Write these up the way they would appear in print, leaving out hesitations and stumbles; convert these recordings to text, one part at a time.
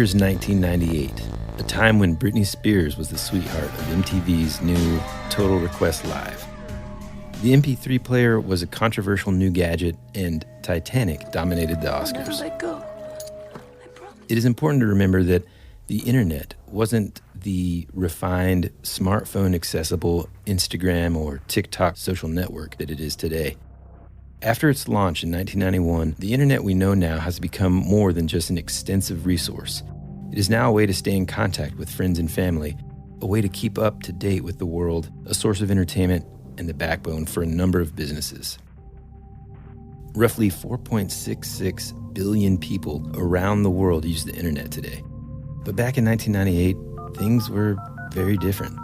year is 1998, a time when Britney Spears was the sweetheart of MTV's new Total Request Live. The MP3 player was a controversial new gadget, and Titanic dominated the Oscars. Never let go. It is important to remember that the internet wasn't the refined, smartphone-accessible Instagram or TikTok social network that it is today. After its launch in 1991, the internet we know now has become more than just an extensive resource. It is now a way to stay in contact with friends and family, a way to keep up to date with the world, a source of entertainment, and the backbone for a number of businesses. Roughly 4.66 billion people around the world use the internet today. But back in 1998, things were very different.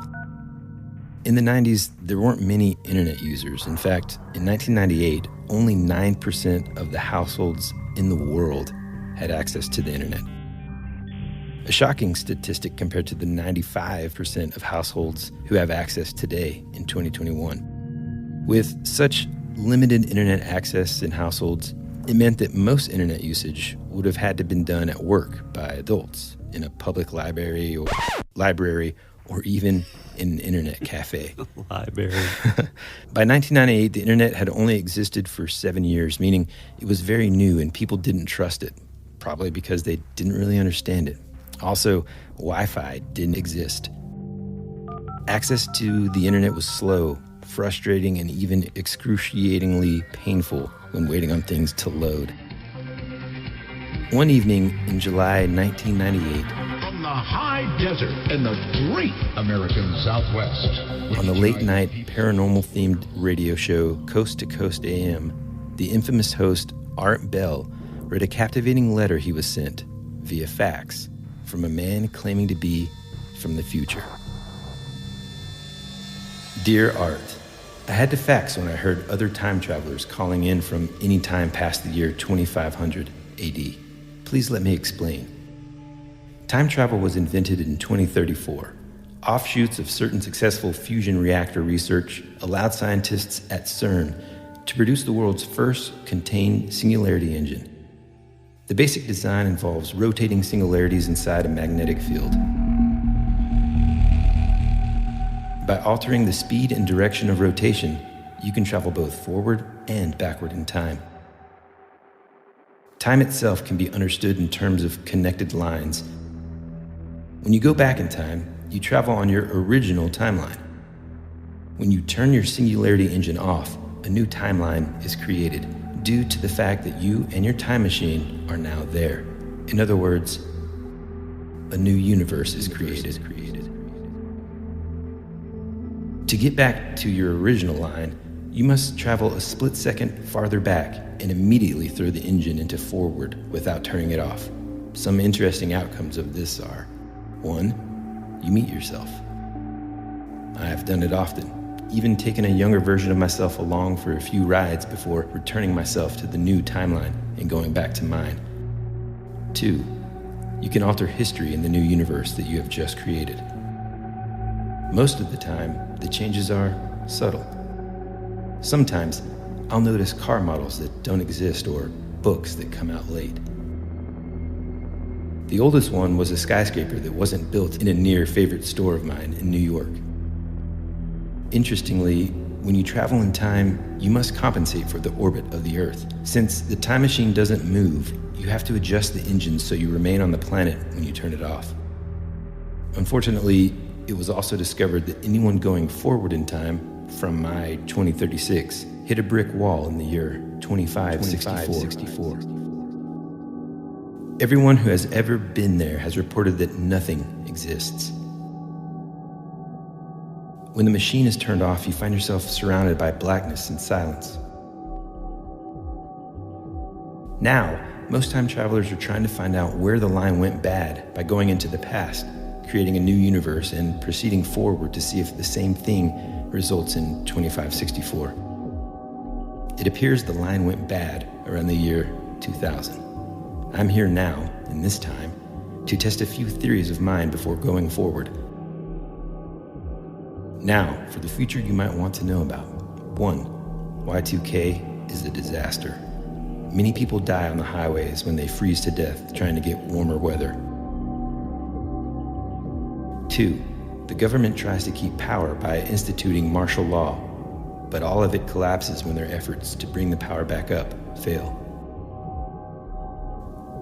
In the 90s, there weren't many internet users. In fact, in 1998, only 9% of the households in the world had access to the internet. A shocking statistic compared to the 95% of households who have access today in 2021. With such limited internet access in households, it meant that most internet usage would have had to been done at work by adults in a public library or even in an internet cafe. Library. By 1998, the internet had only existed for 7 years, meaning it was very new and people didn't trust it, probably because they didn't really understand it. Also, Wi-Fi didn't exist. Access to the internet was slow, frustrating, and even excruciatingly painful when waiting on things to load. One evening in July 1998, from the high desert in the great American Southwest, on the late-night paranormal-themed radio show Coast to Coast AM, the infamous host Art Bell read a captivating letter he was sent via fax from a man claiming to be from the future. Dear Art, I had to fax when I heard other time travelers calling in from any time past the year 2500 AD. Please let me explain. Time travel was invented in 2034. Offshoots of certain successful fusion reactor research allowed scientists at CERN to produce the world's first contained singularity engine. The basic design involves rotating singularities inside a magnetic field. By altering the speed and direction of rotation, you can travel both forward and backward in time. Time itself can be understood in terms of connected lines. When you go back in time, you travel on your original timeline. When you turn your singularity engine off, a new timeline is created due to the fact that you and your time machine are now there. In other words, a new universe is created. To get back to your original line, you must travel a split second farther back and immediately throw the engine into forward without turning it off. Some interesting outcomes of this are: 1, you meet yourself. I have done it often, even taken a younger version of myself along for a few rides before returning myself to the new timeline and going back to mine. 2, you can alter history in the new universe that you have just created. Most of the time, the changes are subtle. Sometimes, I'll notice car models that don't exist or books that come out late. The oldest one was a skyscraper that wasn't built in a near favorite store of mine in New York. Interestingly, when you travel in time, you must compensate for the orbit of the Earth. Since the time machine doesn't move, you have to adjust the engine so you remain on the planet when you turn it off. Unfortunately, it was also discovered that anyone going forward in time from my 2036 hit a brick wall in the year 2564. Everyone who has ever been there has reported that nothing exists. When the machine is turned off, you find yourself surrounded by blackness and silence. Now, most time travelers are trying to find out where the line went bad by going into the past, creating a new universe, and proceeding forward to see if the same thing results in 2564. It appears the line went bad around the year 2000. I'm here now, in this time, to test a few theories of mine before going forward. Now, for the future you might want to know about. 1. Y2K is a disaster. Many people die on the highways when they freeze to death trying to get warmer weather. 2, the government tries to keep power by instituting martial law, but all of it collapses when their efforts to bring the power back up fail.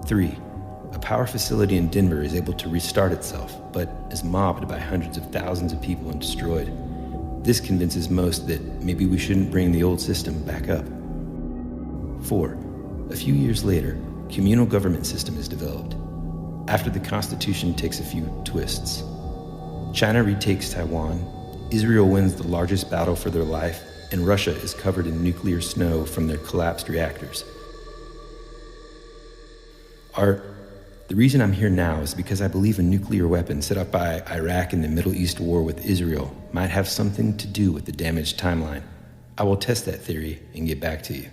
3, a power facility in Denver is able to restart itself, but is mobbed by hundreds of thousands of people and destroyed. This convinces most that maybe we shouldn't bring the old system back up. 4, a few years later, communal government system is developed. After the Constitution takes a few twists. China retakes Taiwan, Israel wins the largest battle for their life, and Russia is covered in nuclear snow from their collapsed reactors. Art, the reason I'm here now is because I believe a nuclear weapon set up by Iraq in the Middle East war with Israel might have something to do with the damaged timeline. I will test that theory and get back to you.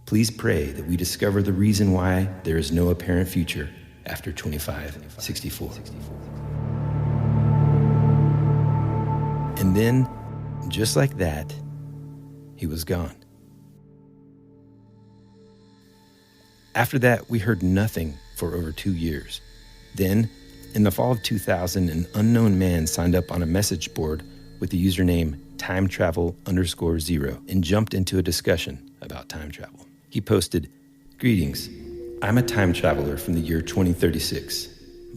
Please pray that we discover the reason why there is no apparent future after 2564. And then, just like that, he was gone. After that, we heard nothing for over 2 years. Then, in the fall of 2000, an unknown man signed up on a message board with the username 𝗕𝗟𝗑𝗔𝗏 and jumped into a discussion about time travel. He posted, "Greetings. I'm a time traveler from the year 2036.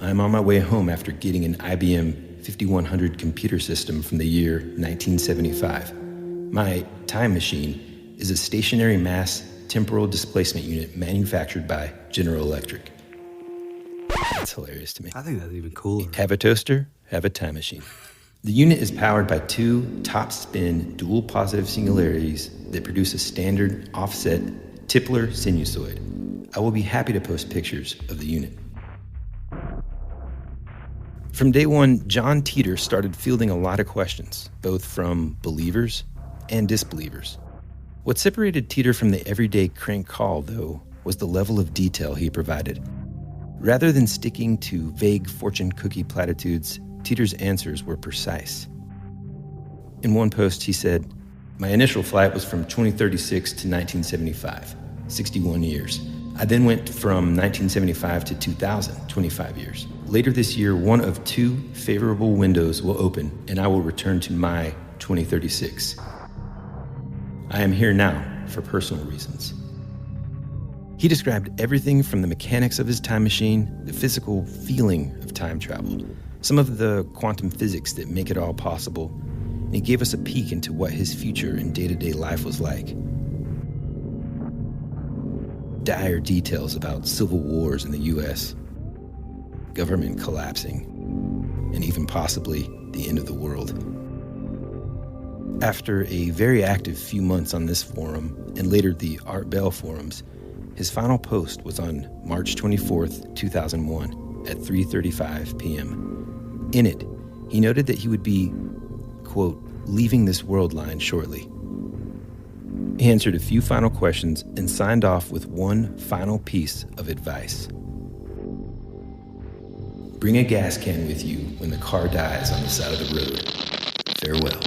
I'm on my way home after getting an IBM 5100 computer system from the year 1975. My time machine is a stationary mass temporal displacement unit manufactured by General Electric." That's hilarious to me. I think that's even cooler. Have a toaster, have a time machine. The unit is powered by 2 top-spin dual positive singularities that produce a standard offset Tipler sinusoid. I will be happy to post pictures of the unit. From day one, John Titor started fielding a lot of questions, both from believers and disbelievers. What separated Titor from the everyday crank call, though, was the level of detail he provided. Rather than sticking to vague fortune cookie platitudes, Titor's answers were precise. In one post, he said, "My initial flight was from 2036 to 1975, 61 years. I then went from 1975 to 2000, 25 years. Later this year, one of 2 favorable windows will open, and I will return to my 2036. I am here now for personal reasons." He described everything from the mechanics of his time machine, the physical feeling of time travel, some of the quantum physics that make it all possible, and he gave us a peek into what his future and day-to-day life was like. Dire details about civil wars in the U.S., government collapsing, and even possibly the end of the world. After a very active few months on this forum, and later the Art Bell forums, his final post was on March 24th, 2001 at 3:35 p.m. In it, he noted that he would be, quote, "leaving this world line shortly." He answered a few final questions and signed off with one final piece of advice. "Bring a gas can with you when the car dies on the side of the road. Farewell."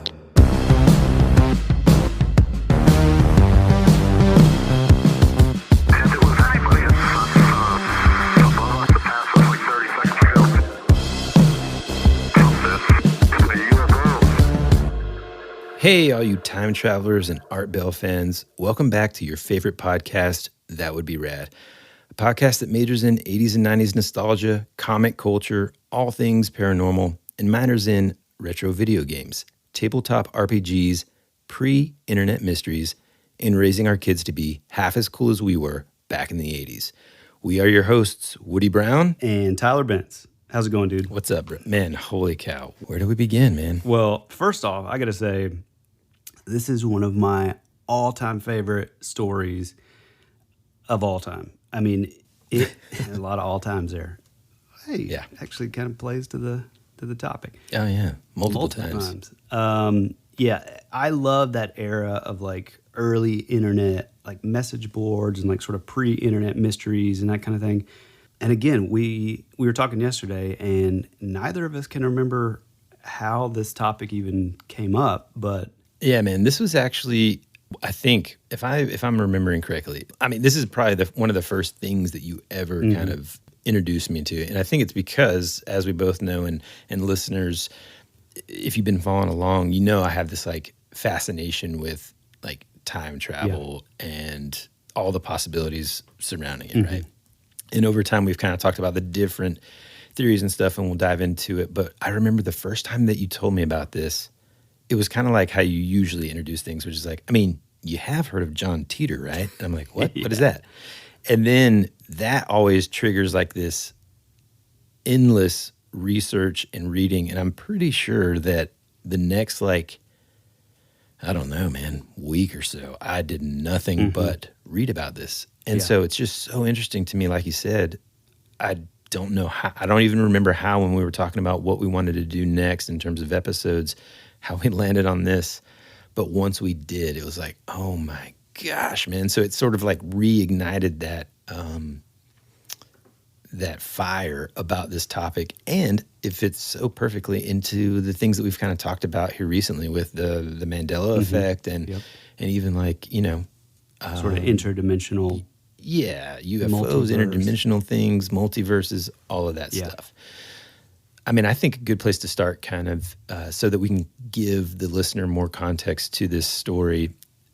Hey, all you time travelers and Art Bell fans. Welcome back to your favorite podcast, That Would Be Rad. A podcast that majors in 80s and 90s nostalgia, comic culture, all things paranormal, and minors in retro video games, tabletop RPGs, pre-internet mysteries, and raising our kids to be half as cool as we were back in the 80s. We are your hosts, Woody Brown. And Tyler Bentz. How's it going, dude? What's up, bro? Man, holy cow. Where do we begin, man? Well, first off, I got to say, this is one of my all-time favorite stories of all time. I mean, a lot of all times there. Hey, yeah, actually kind of plays to the topic. Oh yeah, multiple times. Yeah, I love that era of like early internet, like message boards and like sort of pre-internet mysteries and that kind of thing. And again, we were talking yesterday, and neither of us can remember how this topic even came up, but yeah, man, this was actually, I think, if I'm remembering correctly, I mean, this is probably one of the first things that you ever kind of introduced me to it. And I think it's because, as we both know, and listeners, if you've been following along, you know I have this like fascination with like time travel and all the possibilities surrounding it, right? And over time, we've kind of talked about the different theories and stuff, and we'll dive into it. But I remember the first time that you told me about this, it was kind of like how you usually introduce things, which is like, I mean, you have heard of John Titor, right? And I'm like, what? What is that? And then that always triggers like this endless research and reading. And I'm pretty sure that the next, like, I don't know, man, week or so, I did nothing but read about this. And so it's just so interesting to me. Like you said, I don't know how, I don't even remember how, when we were talking about what we wanted to do next in terms of episodes, how we landed on this. But once we did, it was like, oh my gosh, man. So it sort of like reignited that that fire about this topic, and it fits so perfectly into the things that we've kind of talked about here recently with the Mandela effect and even like, you know, sort of interdimensional. Yeah, UFOs, Multiverse. interdimensional things, multiverses, all of that stuff. I mean, I think a good place to start kind of so that we can give the listener more context to this story.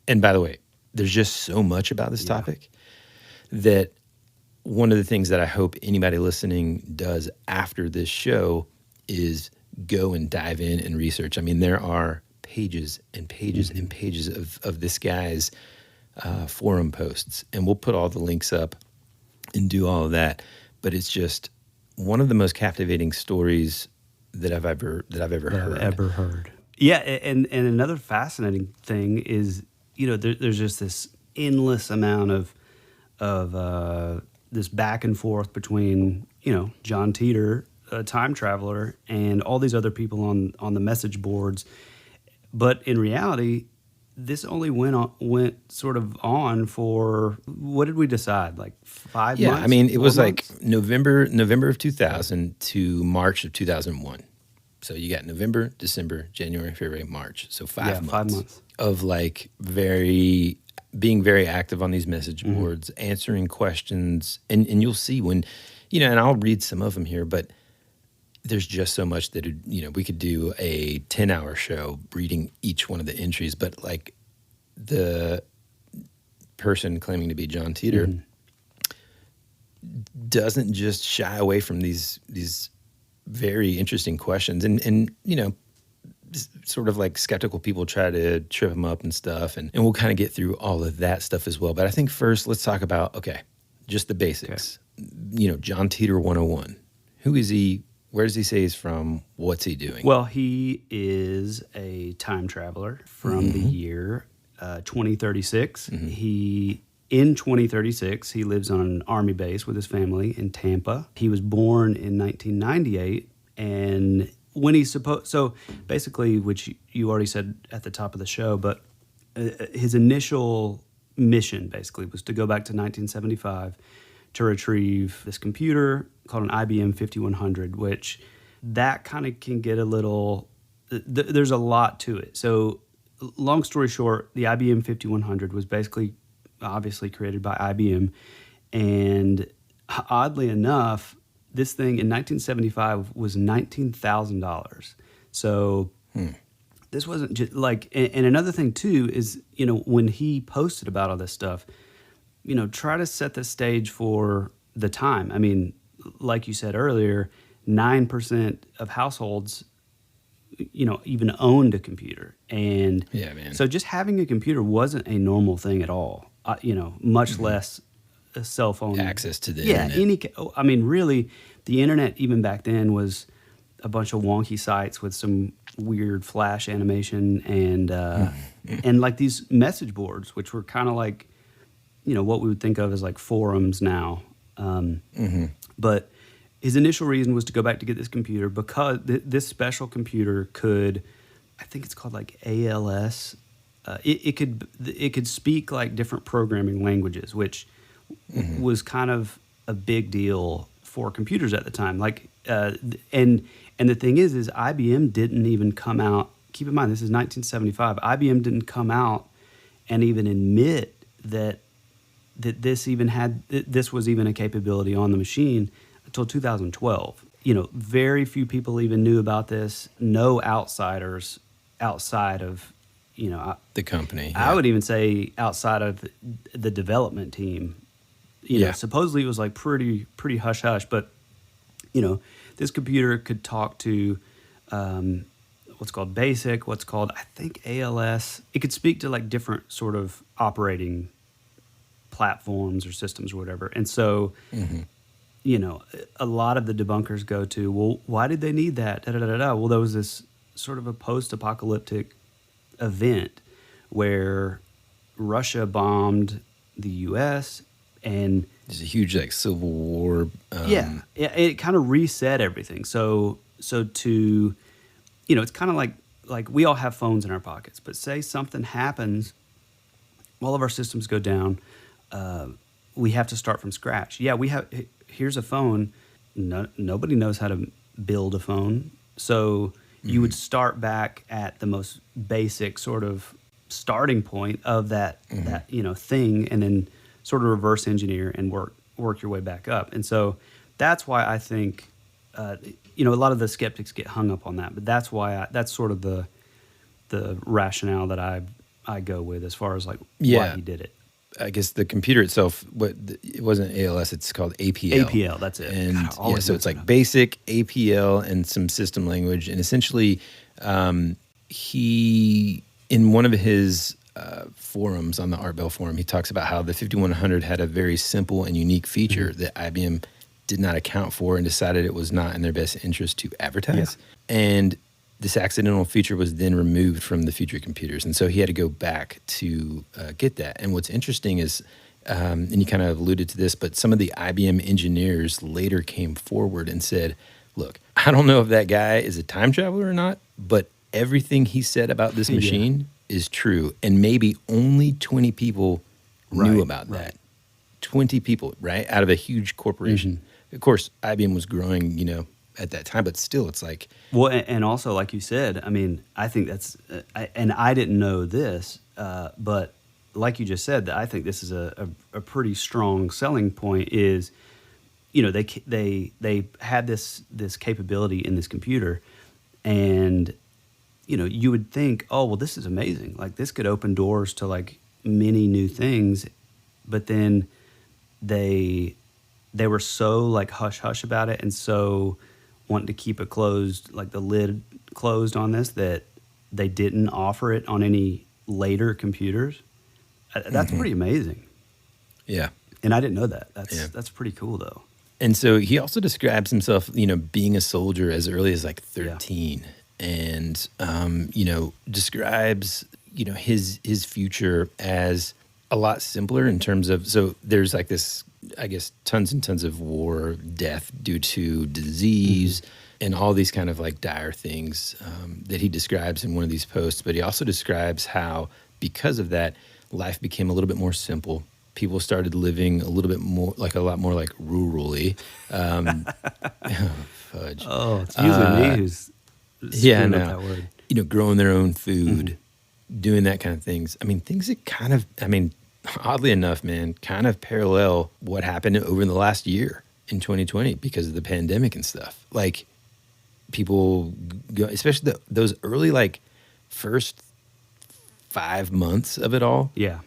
And by the way, there's just so much about this topic that one of the things that I hope anybody listening does after this show is go and dive in and research. I mean, there are pages and pages and pages of this guy's forum posts, and we'll put all the links up and do all of that. But it's just one of the most captivating stories that I've ever heard. Yeah, and another fascinating thing is, you know, there's just this endless amount of this back and forth between, you know, John Titor, a time traveler, and all these other people on the message boards. But in reality, this only went sort of on for, what did we decide, like 5 months? Yeah, I mean, it was 4 like months? November of 2000 to March of 2001. So you got November, December, January, February, March. So 5 months. 5 months. Of like being very active on these message boards, answering questions. And you'll see when, you know, and I'll read some of them here, but there's just so much that, you know, we could do a 10-hour show reading each one of the entries. But like the person claiming to be John Titor doesn't just shy away from these very interesting questions. And you know, sort of like skeptical people try to trip him up and stuff. And we'll kind of get through all of that stuff as well. But I think first, let's talk about, just the basics. Okay. You know, John Titor 101. Who is he? Where does he say he's from? What's he doing? Well, he is a time traveler from the year 2036. In 2036, he lives on an army base with his family in Tampa. He was born in 1998, and when he's so basically, which you already said at the top of the show, but his initial mission basically was to go back to 1975 to retrieve this computer called an IBM 5100, which that kind of can get a little, there's a lot to it. So long story short, the IBM 5100 was basically obviously created by IBM, and oddly enough, this thing in 1975 was $19,000. So this wasn't just like, and another thing too is, you know, when he posted about all this stuff, you know, try to set the stage for the time. I mean, like you said earlier, 9% of households, you know, even owned a computer. And yeah, man. So just having a computer wasn't a normal thing at all, you know, much less a cell phone. Access to the internet. I mean, really, the internet even back then was a bunch of wonky sites with some weird flash animation and like these message boards, which were kind of like, you know, what we would think of as like forums now. But his initial reason was to go back to get this computer because this special computer could, I think it's called like ALS. It could speak like different programming languages, which was kind of a big deal for computers at the time. Like, and the thing is IBM didn't even come out. Keep in mind, this is 1975. IBM didn't come out and even admit that this was even a capability on the machine until 2012. Very few people even knew about this. No outsiders outside of, The company. I would even say outside of the development team. Supposedly it was like pretty hush hush, but this computer could talk to what's called BASIC, what's called, I think, ALS. It could speak to like different sort of operating platforms or systems or whatever. And so, a lot of the debunkers go to, well, why did they need that? Da, da, da, da, da. Well, there was this sort of a post-apocalyptic event where Russia bombed the U.S. and there's a huge like Civil War. It kind of reset everything. So to, it's kind of like we all have phones in our pockets, but say something happens, all of our systems go down. We have to start from scratch. Yeah, here's a phone. Nobody knows how to build a phone. So you would start back at the most basic sort of starting point of that thing, and then sort of reverse engineer and work your way back up. And so that's why I think a lot of the skeptics get hung up on that, but that's why that's sort of the rationale that I go with as far as like why he did it. I guess the computer itself, it wasn't ALS, it's called APL. APL, that's it. And so it's like basic APL and some system language. And essentially, he, in one of his forums on the Art Bell forum, he talks about how the 5100 had a very simple and unique feature that IBM did not account for and decided it was not in their best interest to advertise. Yeah. And this accidental feature was then removed from the future computers. And so he had to go back to get that. And what's interesting is, and you kind of alluded to this, but some of the IBM engineers later came forward and said, look, I don't know if that guy is a time traveler or not, but everything he said about this machine is true. And maybe only 20 people knew about that. 20 people, right? Out of a huge corporation. Of course, IBM was growing, at that time, but still it's like... Well, and also, like you said, I mean, I think that's... and I didn't know this, but like you just said, I think this is a pretty strong selling point is, they had this capability in this computer, and, you would think, oh, well, this is amazing. Like, this could open doors to, like, many new things, but then they were so, like, hush-hush about it and so... wanting to keep it closed, like the lid closed on this, that they didn't offer it on any later computers. That's pretty amazing. Yeah. And I didn't know that. That's pretty cool, though. And so he also describes himself, being a soldier as early as like 13, and describes his future as a lot simpler in terms of, so there's like this, I guess, tons and tons of war, death due to disease, and all these kind of like dire things that he describes in one of these posts. But he also describes how, because of that, life became a little bit more simple. People started living a little bit more, like a lot more like rurally. Fudge. Oh, it's usually me who's screwing up that word. Growing their own food, doing that kind of things. I mean, things that kind of, oddly enough, man, kind of parallel what happened over the last year in 2020 because of the pandemic and stuff. Like, people go, especially those early, like, first 5 months of it all. Yeah.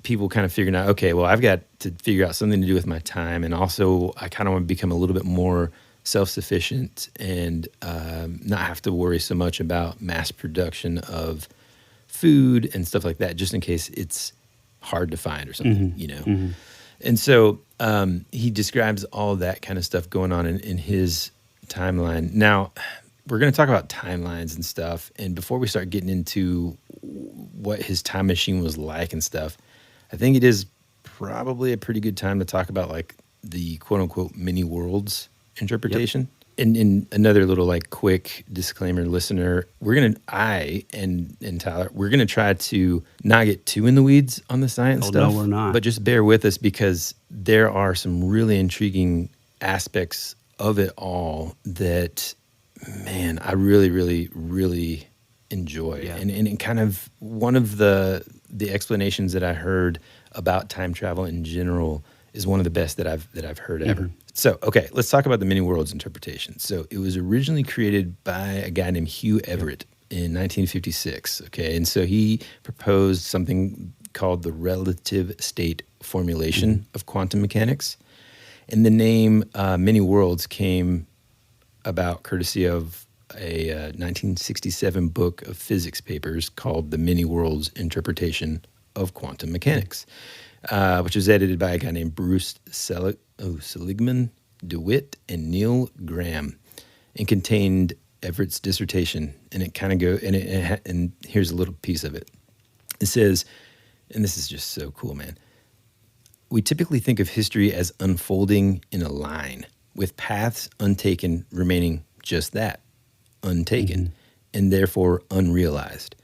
People kind of figuring out, okay, well, I've got to figure out something to do with my time. And also, I kind of want to become a little bit more self-sufficient and not have to worry so much about mass production of food and stuff like that, just in case it's hard to find or something, And so he describes all that kind of stuff going on in his timeline. Now, we're going to talk about timelines and stuff. And before we start getting into what his time machine was like and stuff, I think it is probably a pretty good time to talk about like the quote unquote many worlds interpretation. Yep. And another little like quick disclaimer, listener, I and Tyler, we're gonna try to not get too in the weeds on the science stuff. No, we're not. But just bear with us because there are some really intriguing aspects of it all that, man, I really, really, really enjoy. Yeah. And kind of one of the explanations that I heard about time travel in general is one of the best that I've heard ever. So, okay, let's talk about the many worlds interpretation. So it was originally created by a guy named 𝗕𝗟𝗑𝗓 in 1956, okay? And so he proposed something called the relative state formulation of quantum mechanics. And the name many worlds came about courtesy of a 1967 book of physics papers called The Many Worlds Interpretation of Quantum Mechanics, which was edited by a guy named Bruce Seligman DeWitt and Neil Graham, and contained Everett's dissertation. And it kind of and here's a little piece of it. It says, and this is just so cool, man. We typically think of history as unfolding in a line, with paths untaken remaining just that, untaken, and therefore unrealized.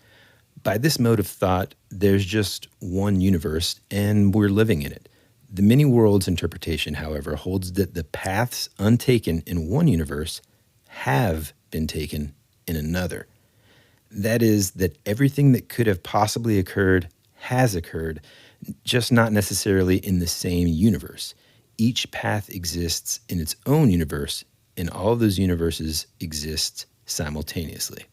By this mode of thought, there's just one universe, and we're living in it. The many worlds interpretation, however, holds that the paths untaken in one universe have been taken in another. That is, that everything that could have possibly occurred has occurred, just not necessarily in the same universe. Each path exists in its own universe, and all of those universes exist simultaneously.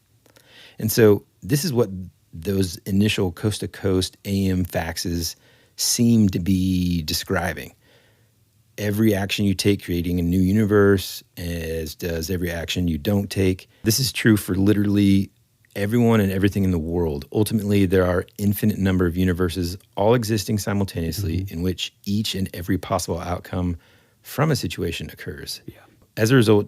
And so this is what those initial coast-to-coast AM faxes seem to be describing. Every action you take creating a new universe, as does every action you don't take. This is true for literally everyone and everything in the world. Ultimately, there are infinite number of universes all existing simultaneously in which each and every possible outcome from a situation occurs. Yeah. As a result,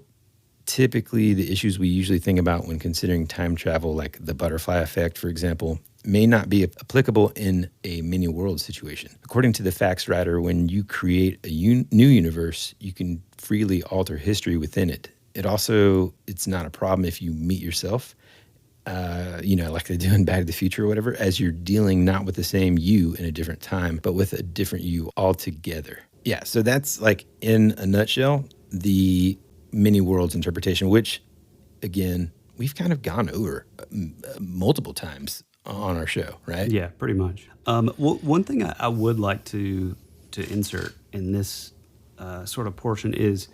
typically the issues we usually think about when considering time travel, like the butterfly effect, for example, may not be applicable in a many world situation. According to the fax writer, when you create a new universe, you can freely alter history within it. It's not a problem if you meet yourself, like they do in Back to the Future or whatever, as you're dealing not with the same you in a different time, but with a different you altogether. Yeah, so that's like, in a nutshell, the many worlds interpretation, which, again, we've kind of gone over multiple times on our show, right? Yeah, pretty much. One thing I would like to insert in this sort of portion is,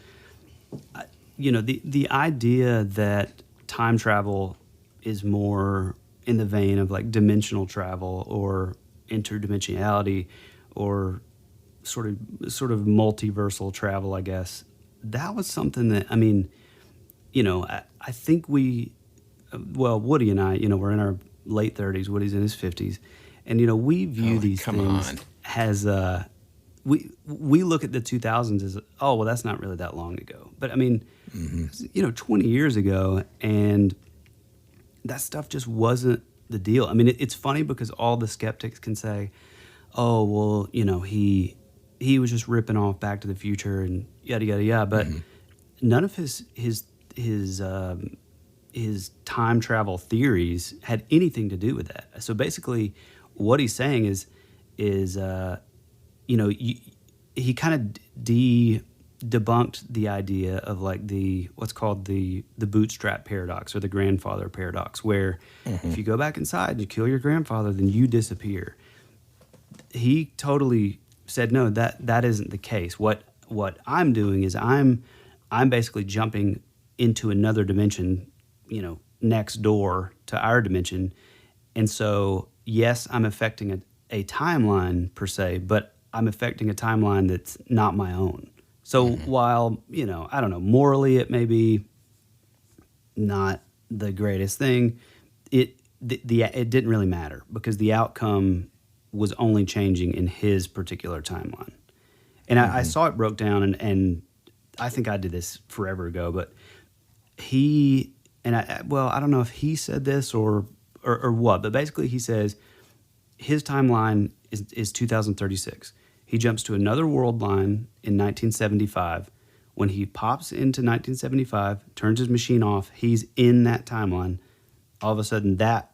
the idea that time travel is more in the vein of like dimensional travel or interdimensionality or sort of multiversal travel, I guess. That was something that, I think Woody and I, we're in our late 30s, Woody's in his 50s, and, we view these things as, we look at the 2000s as, oh, well, that's not really that long ago. But 20 years ago, and that stuff just wasn't the deal. It's funny because all the skeptics can say, oh, well, he was just ripping off Back to the Future and yada, yada, yada. But none of his time travel theories had anything to do with that. So basically what he's saying is he kind of debunked the idea of like what's called the bootstrap paradox or the grandfather paradox, where if you go back inside and you kill your grandfather, then you disappear. He totally said, no, that isn't the case. What I'm doing is I'm basically jumping into another dimension, next door to our dimension. And so, yes, I'm affecting a timeline per se, but I'm affecting a timeline that's not my own. So while, I don't know, morally it may be not the greatest thing, it didn't really matter because the outcome was only changing in his particular timeline. And I saw it broke down, and I think I did this forever ago, but I don't know if he said this or what, but basically he says his timeline is 2036. He jumps to another world line in 1975. When he pops into 1975, turns his machine off, he's in that timeline. All of a sudden, that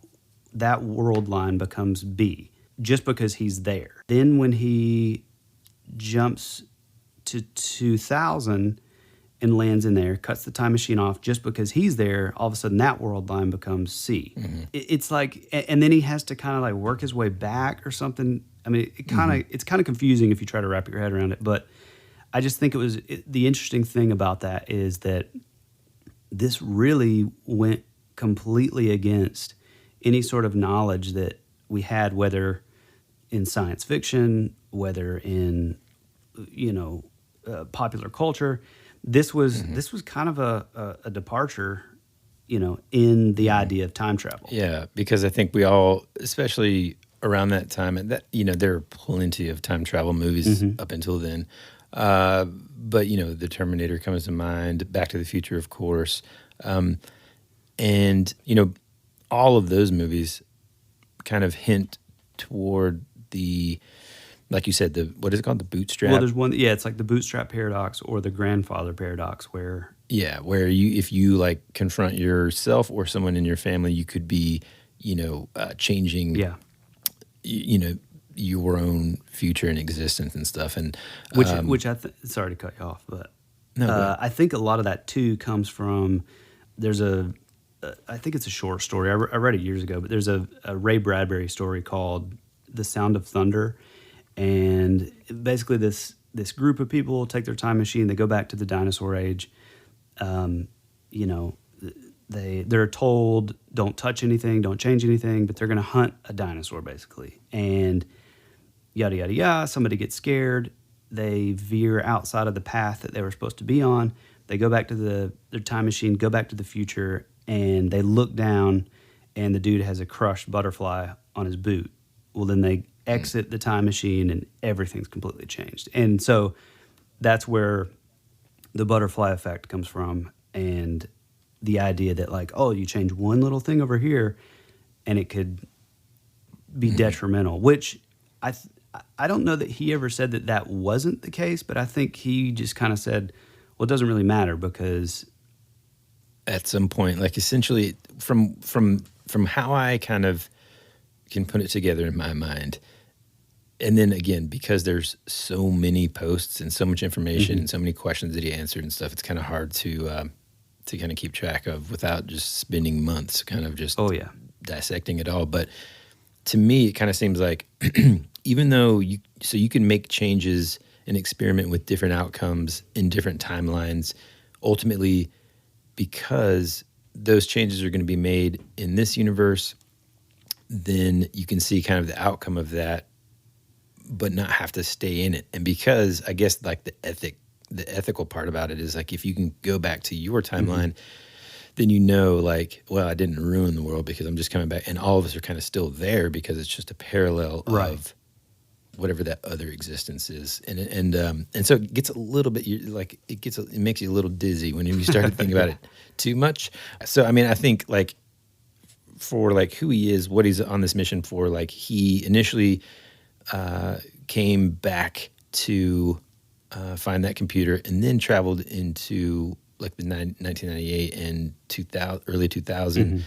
world line becomes B, just because he's there. Then when he jumps to 2000 and lands in there, cuts the time machine off, just because he's there, all of a sudden that world line becomes C. It's like, and then he has to kind of like work his way back or something. I mean, it's kind of confusing if you try to wrap your head around it. But I just think the interesting thing about that is that this really went completely against any sort of knowledge that we had, whether in science fiction, whether in popular culture. This was kind of a departure, in the idea of time travel. Yeah, because I think we all, especially around that time, and that there are plenty of time travel movies up until then. But the Terminator comes to mind, Back to the Future, of course, and all of those movies kind of hint toward the, like you said, what is it called, the bootstrap? Well, there's one. Yeah, it's like the bootstrap paradox or the grandfather paradox, where if you like confront yourself or someone in your family, you could be, changing, your own future and existence and stuff. And which sorry to cut you off, but I think a lot of that too comes from I think it's a short story. I read it years ago, but there's a Ray Bradbury story called "The Sound of Thunder," and basically this group of people take their time machine, they go back to the dinosaur age. They're told don't touch anything, don't change anything, but they're going to hunt a dinosaur basically, and yada yada yada. Somebody gets scared, they veer outside of the path that they were supposed to be on. They go back to their time machine, go back to the future, and they look down, and the dude has a crushed butterfly on his boot. Well, then they exit the time machine, and everything's completely changed. And so that's where the butterfly effect comes from, and the idea that like, oh, you change one little thing over here, and it could be detrimental. Which I don't know that he ever said that wasn't the case, but I think he just kind of said, well, it doesn't really matter because at some point, like essentially from how I kind of can put it together in my mind, and then again, because there's so many posts and so much information and so many questions that he answered and stuff, it's kind of hard to kind of keep track of without just spending months kind of just dissecting it all. But to me, it kind of seems like even though you can make changes and experiment with different outcomes in different timelines, ultimately, because those changes are going to be made in this universe, then you can see kind of the outcome of that, but not have to stay in it. And because I guess like the ethical part about it is like, if you can go back to your timeline, then like, well, I didn't ruin the world because I'm just coming back, and all of us are kind of still there because it's just a parallel of whatever that other existence is. And so it gets a little bit like it makes you a little dizzy when you start to think about it too much. So I mean, I think like for like who he is, what he's on this mission for, like he initially came back to find that computer, and then traveled into like the 1998 and 2000, early 2000,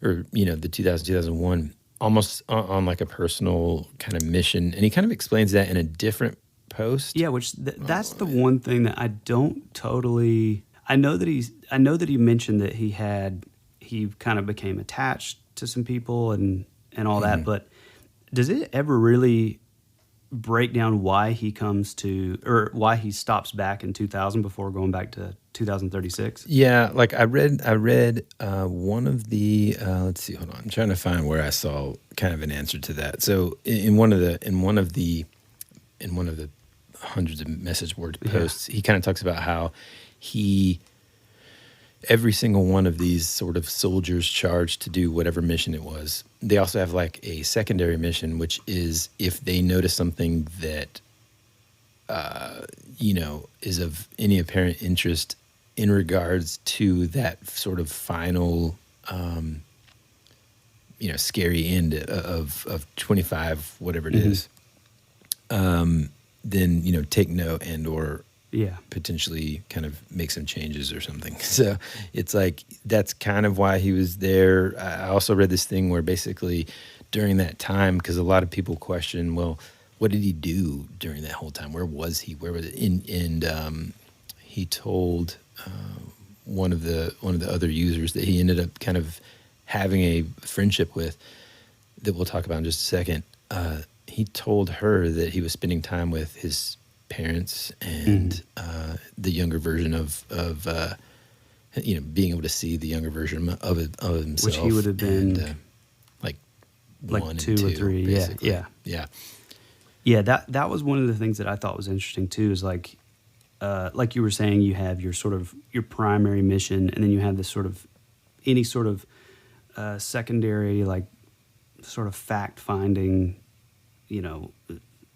or the 2001, almost on like a personal kind of mission. And he kind of explains that in a different post. Yeah, which that's the one thing that I don't totally. I know that he mentioned that he kind of became attached to some people and all that, but does it ever really break down why he comes to, or why he stops back in 2000 before going back to 2036? Yeah, like I read one of the let's see, hold on, I'm trying to find where I saw kind of an answer to that. So in one of the hundreds of message board posts, he kind of talks about how every single one of these sort of soldiers charged to do whatever mission it was, they also have like a secondary mission, which is if they notice something that, is of any apparent interest in regards to that sort of final, scary end of 25, whatever it is, then, take note and or potentially kind of make some changes or something. So it's like, that's kind of why he was there. I also read this thing where basically during that time, because a lot of people question, well, what did he do during that whole time? Where was he? Where was it? And he told one of the other users that he ended up kind of having a friendship with, that we'll talk about in just a second. he told her that he was spending time with his parents and the younger version of being able to see the younger version of himself. Which he would have been... And, like 2 or 3, basically. Yeah. Yeah, that was one of the things that I thought was interesting too, is like you were saying, you have your sort of your primary mission, and then you have this sort of any sort of secondary, like sort of fact-finding,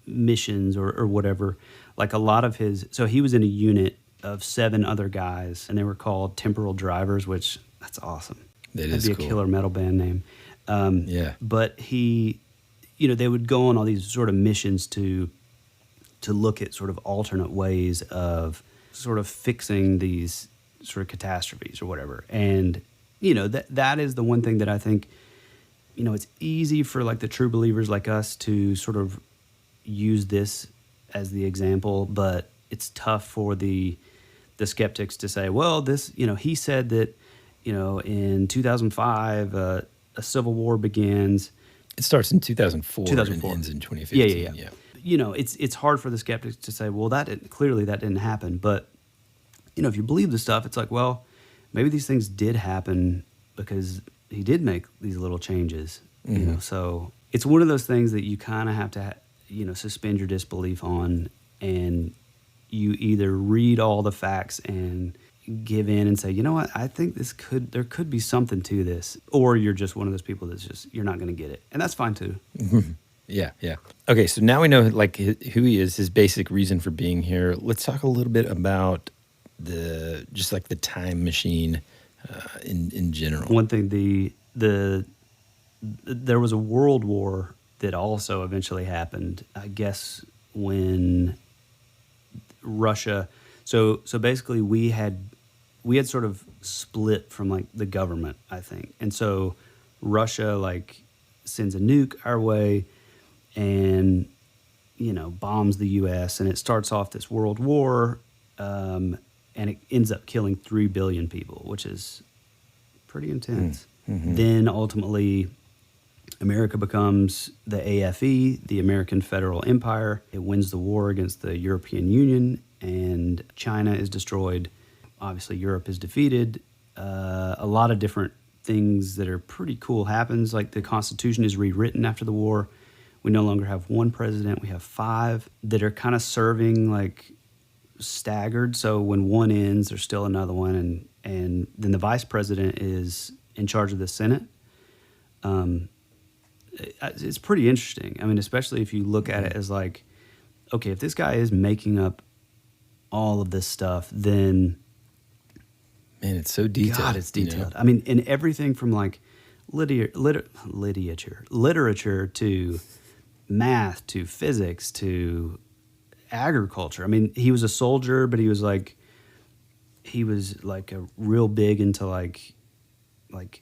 missions or whatever. Like a lot of so he was in a unit of 7 other guys, and they were called temporal drivers, which that's awesome. That'd be cool. A killer metal band name. But they would go on all these sort of missions to look at sort of alternate ways of sort of fixing these sort of catastrophes or whatever. And, that is the one thing that I think, it's easy for like the true believers like us to sort of use this as the example, but it's tough for the skeptics to say, well, this, he said that, in 2005, a civil war begins. It starts in 2004 and ends in 2015. Yeah. It's hard for the skeptics to say, well, that didn't happen. But, if you believe the stuff, it's like, well, maybe these things did happen because he did make these little changes. So it's one of those things that you kind of have to, suspend your disbelief on, and you either read all the facts and give in and say, you know what, I think there could be something to this, or you're just one of those people that's just, you're not going to get it, and that's fine too. Yeah. Okay, so now we know like who he is, his basic reason for being here. Let's talk a little bit about the time machine in general. One thing, there was a world war that also eventually happened, I guess, when Russia. So basically, we had sort of split from like the government, I think, and so Russia like sends a nuke our way, and bombs the U.S. and it starts off this world war, and it ends up killing 3 billion people, which is pretty intense. Then ultimately, America becomes the AFE, the American Federal Empire. It wins the war against the European Union, and China is destroyed. Obviously, Europe is defeated. A lot of different things that are pretty cool happens. Like the Constitution is rewritten after the war. We no longer have one president. We have 5 that are kind of serving like staggered. So when one ends, there's still another one. And then the vice president is in charge of the Senate. It's pretty interesting. I mean, especially if you look at it as like, okay, if this guy is making up all of this stuff, then... Man, it's so detailed. God, it's detailed. I mean, in everything from like literature to math to physics to agriculture. I mean, he was a soldier, but he was like a real big into like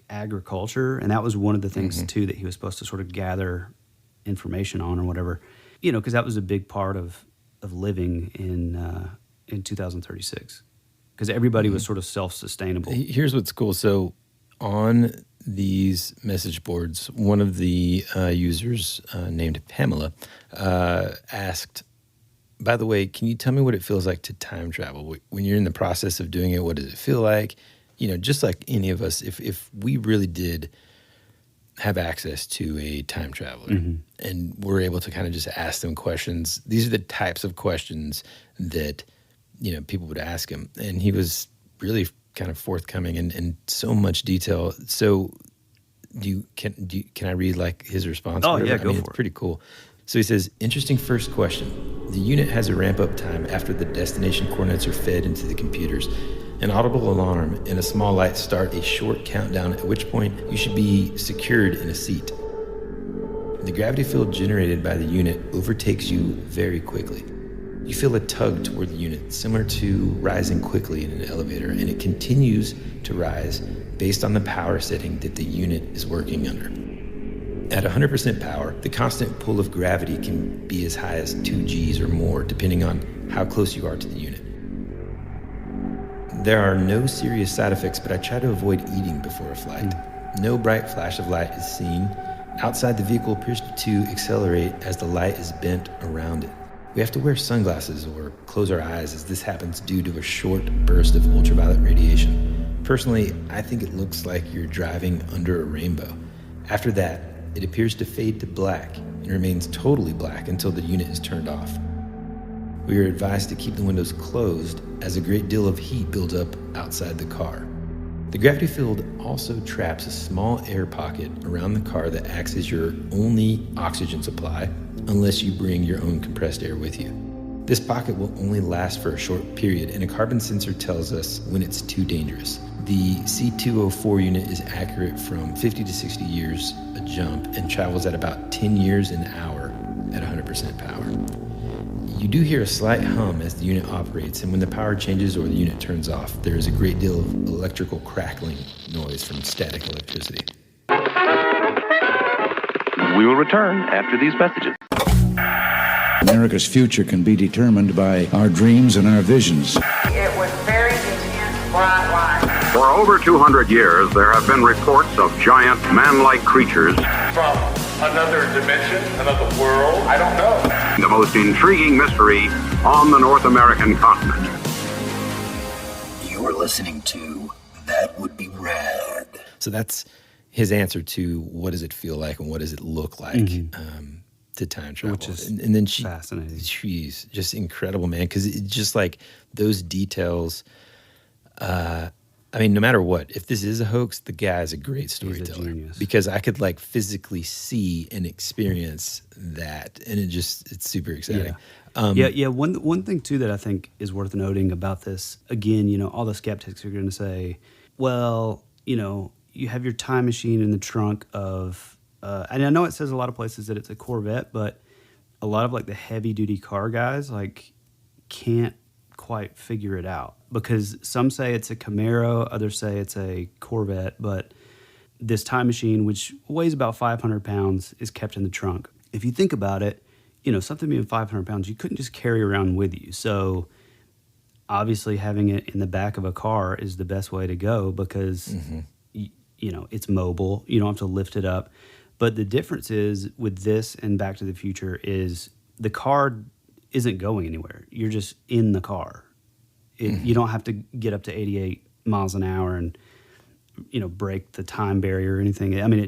agriculture, and that was one of the things too that he was supposed to sort of gather information on or whatever, because that was a big part of living in 2036, because everybody was sort of self-sustainable. Here's what's cool. So on these message boards, one of the users named Pamela asked, by the way, can you tell me what it feels like to time travel? When you're in the process of doing it, what does it feel like? Just like any of us, if we really did have access to a time traveler and we're able to kind of just ask them questions, these are the types of questions that, people would ask him. And he was really kind of forthcoming and so much detail. So can I read like his response? Oh, yeah, go for it. It's pretty cool. So he says, interesting first question. The unit has a ramp-up time after the destination coordinates are fed into the computers. An audible alarm and a small light start a short countdown, at which point you should be secured in a seat. The gravity field generated by the unit overtakes you very quickly. You feel a tug toward the unit, similar to rising quickly in an elevator, and it continues to rise based on the power setting that the unit is working under. At 100% power, the constant pull of gravity can be as high as 2 Gs or more, depending on how close you are to the unit. There are no serious side effects, but I try to avoid eating before a flight. No bright flash of light is seen, Outside, the vehicle appears to accelerate as the light is bent around it. We have to wear sunglasses or close our eyes as this happens due to a short burst of ultraviolet radiation. Personally, I think it looks like you're driving under a rainbow. After that, it appears to fade to black and remains totally black until the unit is turned off. We are advised to keep the windows closed as a great deal of heat builds up outside the car. The gravity field also traps a small air pocket around the car that acts as your only oxygen supply unless you bring your own compressed air with you. This pocket will only last for a short period, and a carbon sensor tells us when it's too dangerous. The C204 unit is accurate from 50 to 60 years a jump and travels at about 10 years an hour at 100% power. You do hear a slight hum as the unit operates, and when the power changes or the unit turns off, there is a great deal of electrical crackling noise from static electricity. We will return after these messages. America's future can be determined by our dreams and our visions. It was very intense, bright light. For over 200 years, there have been reports of giant man-like creatures. From another dimension, another world, I don't know. The most intriguing mystery on the North American continent. You're listening to That Would Be Rad. So that's his answer to what does it feel like and what does it look like to time travel. Which is and then fascinating. She's just incredible, man, because it's just like those details. I mean, no matter what, if this is a hoax, the guy's a great storyteller. He's a genius. Because I could like physically see and experience that, and it's super exciting. Yeah. One thing too that I think is worth noting about this, again, all the skeptics are going to say, well, you have your time machine in the trunk of, and I know it says a lot of places that it's a Corvette, but a lot of like the heavy duty car guys like can't quite figure it out, because some say it's a Camaro, others say it's a Corvette, but this time machine, which weighs about 500 pounds, is kept in the trunk. If you think about it, something being 500 pounds, you couldn't just carry around with you. So obviously having it in the back of a car is the best way to go, because it's mobile. You don't have to lift it up. But the difference is with this and Back to the Future is the car isn't going anywhere. You're just in the car. You don't have to get up to 88 miles an hour and break the time barrier or anything. I mean,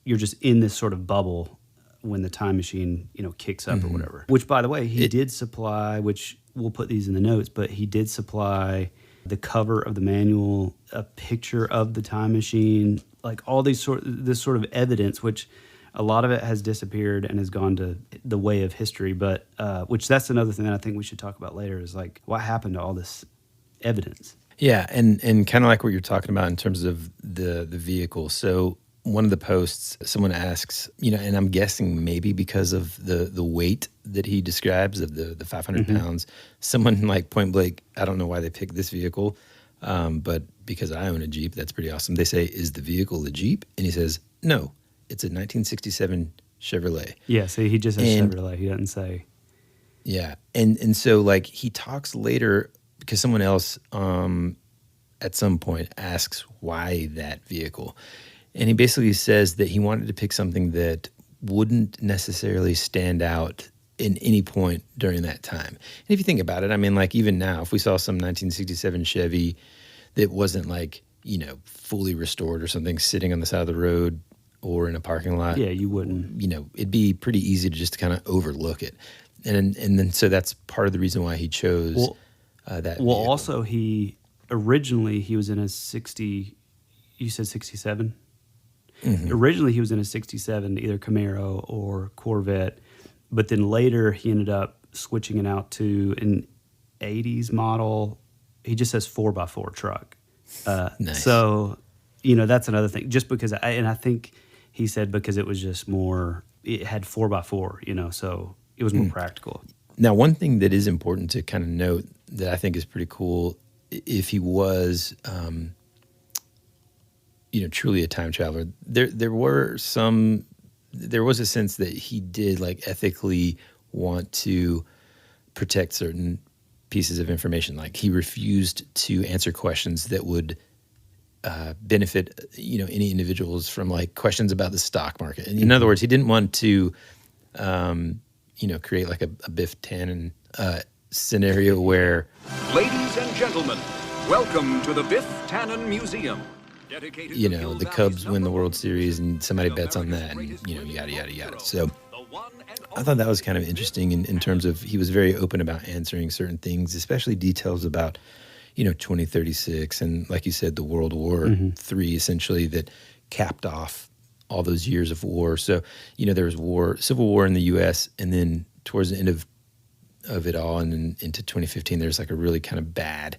you're just in this sort of bubble when the time machine kicks up or whatever. Which, by the way, he did supply, which we'll put these in the notes, but he did supply the cover of the manual, a picture of the time machine, like all this sort of evidence, which a lot of it has disappeared and has gone to the way of history. But which that's another thing that I think we should talk about later is like what happened to all this evidence. Yeah, and kind of like what you're talking about in terms of the vehicle. So one of the posts, someone asks, and I'm guessing maybe because of the weight that he describes of the 500 pounds, someone like point blank, I don't know why they picked this vehicle, but because I own a Jeep, that's pretty awesome. They say, is the vehicle a Jeep? And he says, no, it's a 1967 Chevrolet. Yeah, see, he just says Chevrolet. He doesn't say. Yeah, and so like he talks later because someone else at some point asks why that vehicle. And he basically says that he wanted to pick something that wouldn't necessarily stand out in any point during that time. And if you think about it, I mean, like even now, if we saw some 1967 Chevy that wasn't like, fully restored or something sitting on the side of the road or in a parking lot. Yeah, you wouldn't. It'd be pretty easy to just kind of overlook it. And then so that's part of the reason why he chose that vehicle. Well, also originally he was in a 60, you said 67? Originally, he was in a 67, either Camaro or Corvette, but then later he ended up switching it out to an 80s model. He just says 4x4 truck. Nice. So, that's another thing. Just because, I think he said because it was just more, it had 4x4, so it was more practical. Now, one thing that is important to kind of note that I think is pretty cool, if he was truly a time traveler, there was a sense that he did like ethically want to protect certain pieces of information. Like he refused to answer questions that would benefit, any individuals from like questions about the stock market. And in other words, he didn't want to, create like a 𝗵𝗘𝚗𝚑𝚗 scenario where, ladies and gentlemen, welcome to the 𝗵𝗘𝚗𝚗 Museum. the Cubs win the World Series and somebody bets on that, and yada yada yada. So I thought that was kind of interesting in terms of he was very open about answering certain things, especially details about 2036 and, like you said, the World War III, essentially, that capped off all those years of war. So there was civil war in the U.S., and then towards the end of it all and into 2015, there's like a really kind of bad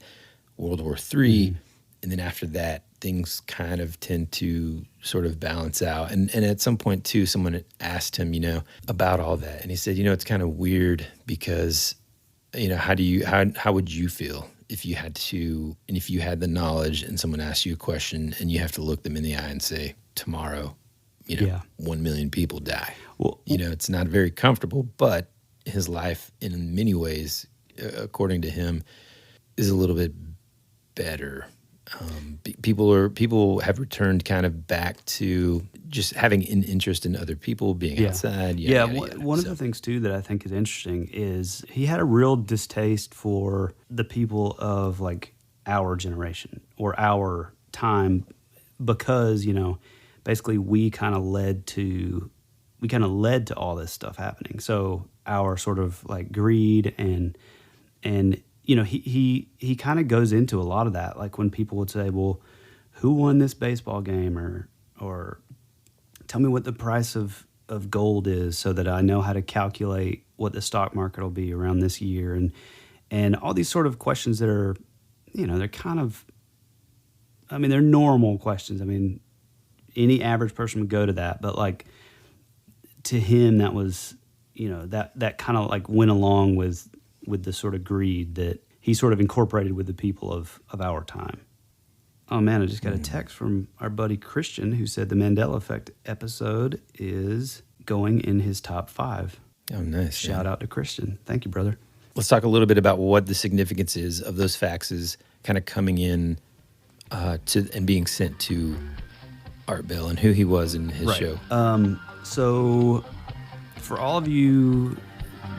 World War III, and then after that, things kind of tend to sort of balance out. And at some point too, someone asked him, about all that, and he said, it's kind of weird because, how would you feel if you had to, and if you had the knowledge and someone asked you a question and you have to look them in the eye and say, tomorrow, 1 million people die. Well, it's not very comfortable, but his life in many ways, according to him, is a little bit better. People have returned kind of back to just having an interest in other people, being outside. One of the things too that I think is interesting is he had a real distaste for the people of like our generation or our time, because basically we kind of led to all this stuff happening. So our sort of like greed and he kind of goes into a lot of that. Like when people would say, well, who won this baseball game, or tell me what the price of gold is so that I know how to calculate what the stock market will be around this year. And all these sort of questions that are, they're kind of, they're normal questions. Any average person would go to that, but like to him, that was, that kind of like went along with the sort of greed that he sort of incorporated with the people of our time. Oh man, I just got a text from our buddy Christian who said the Mandela Effect episode is going in his top 5. Oh, nice. Shout out to Christian. Thank you, brother. Let's talk a little bit about what the significance is of those faxes kind of coming in and being sent to Art Bell and who he was in his show. So for all of you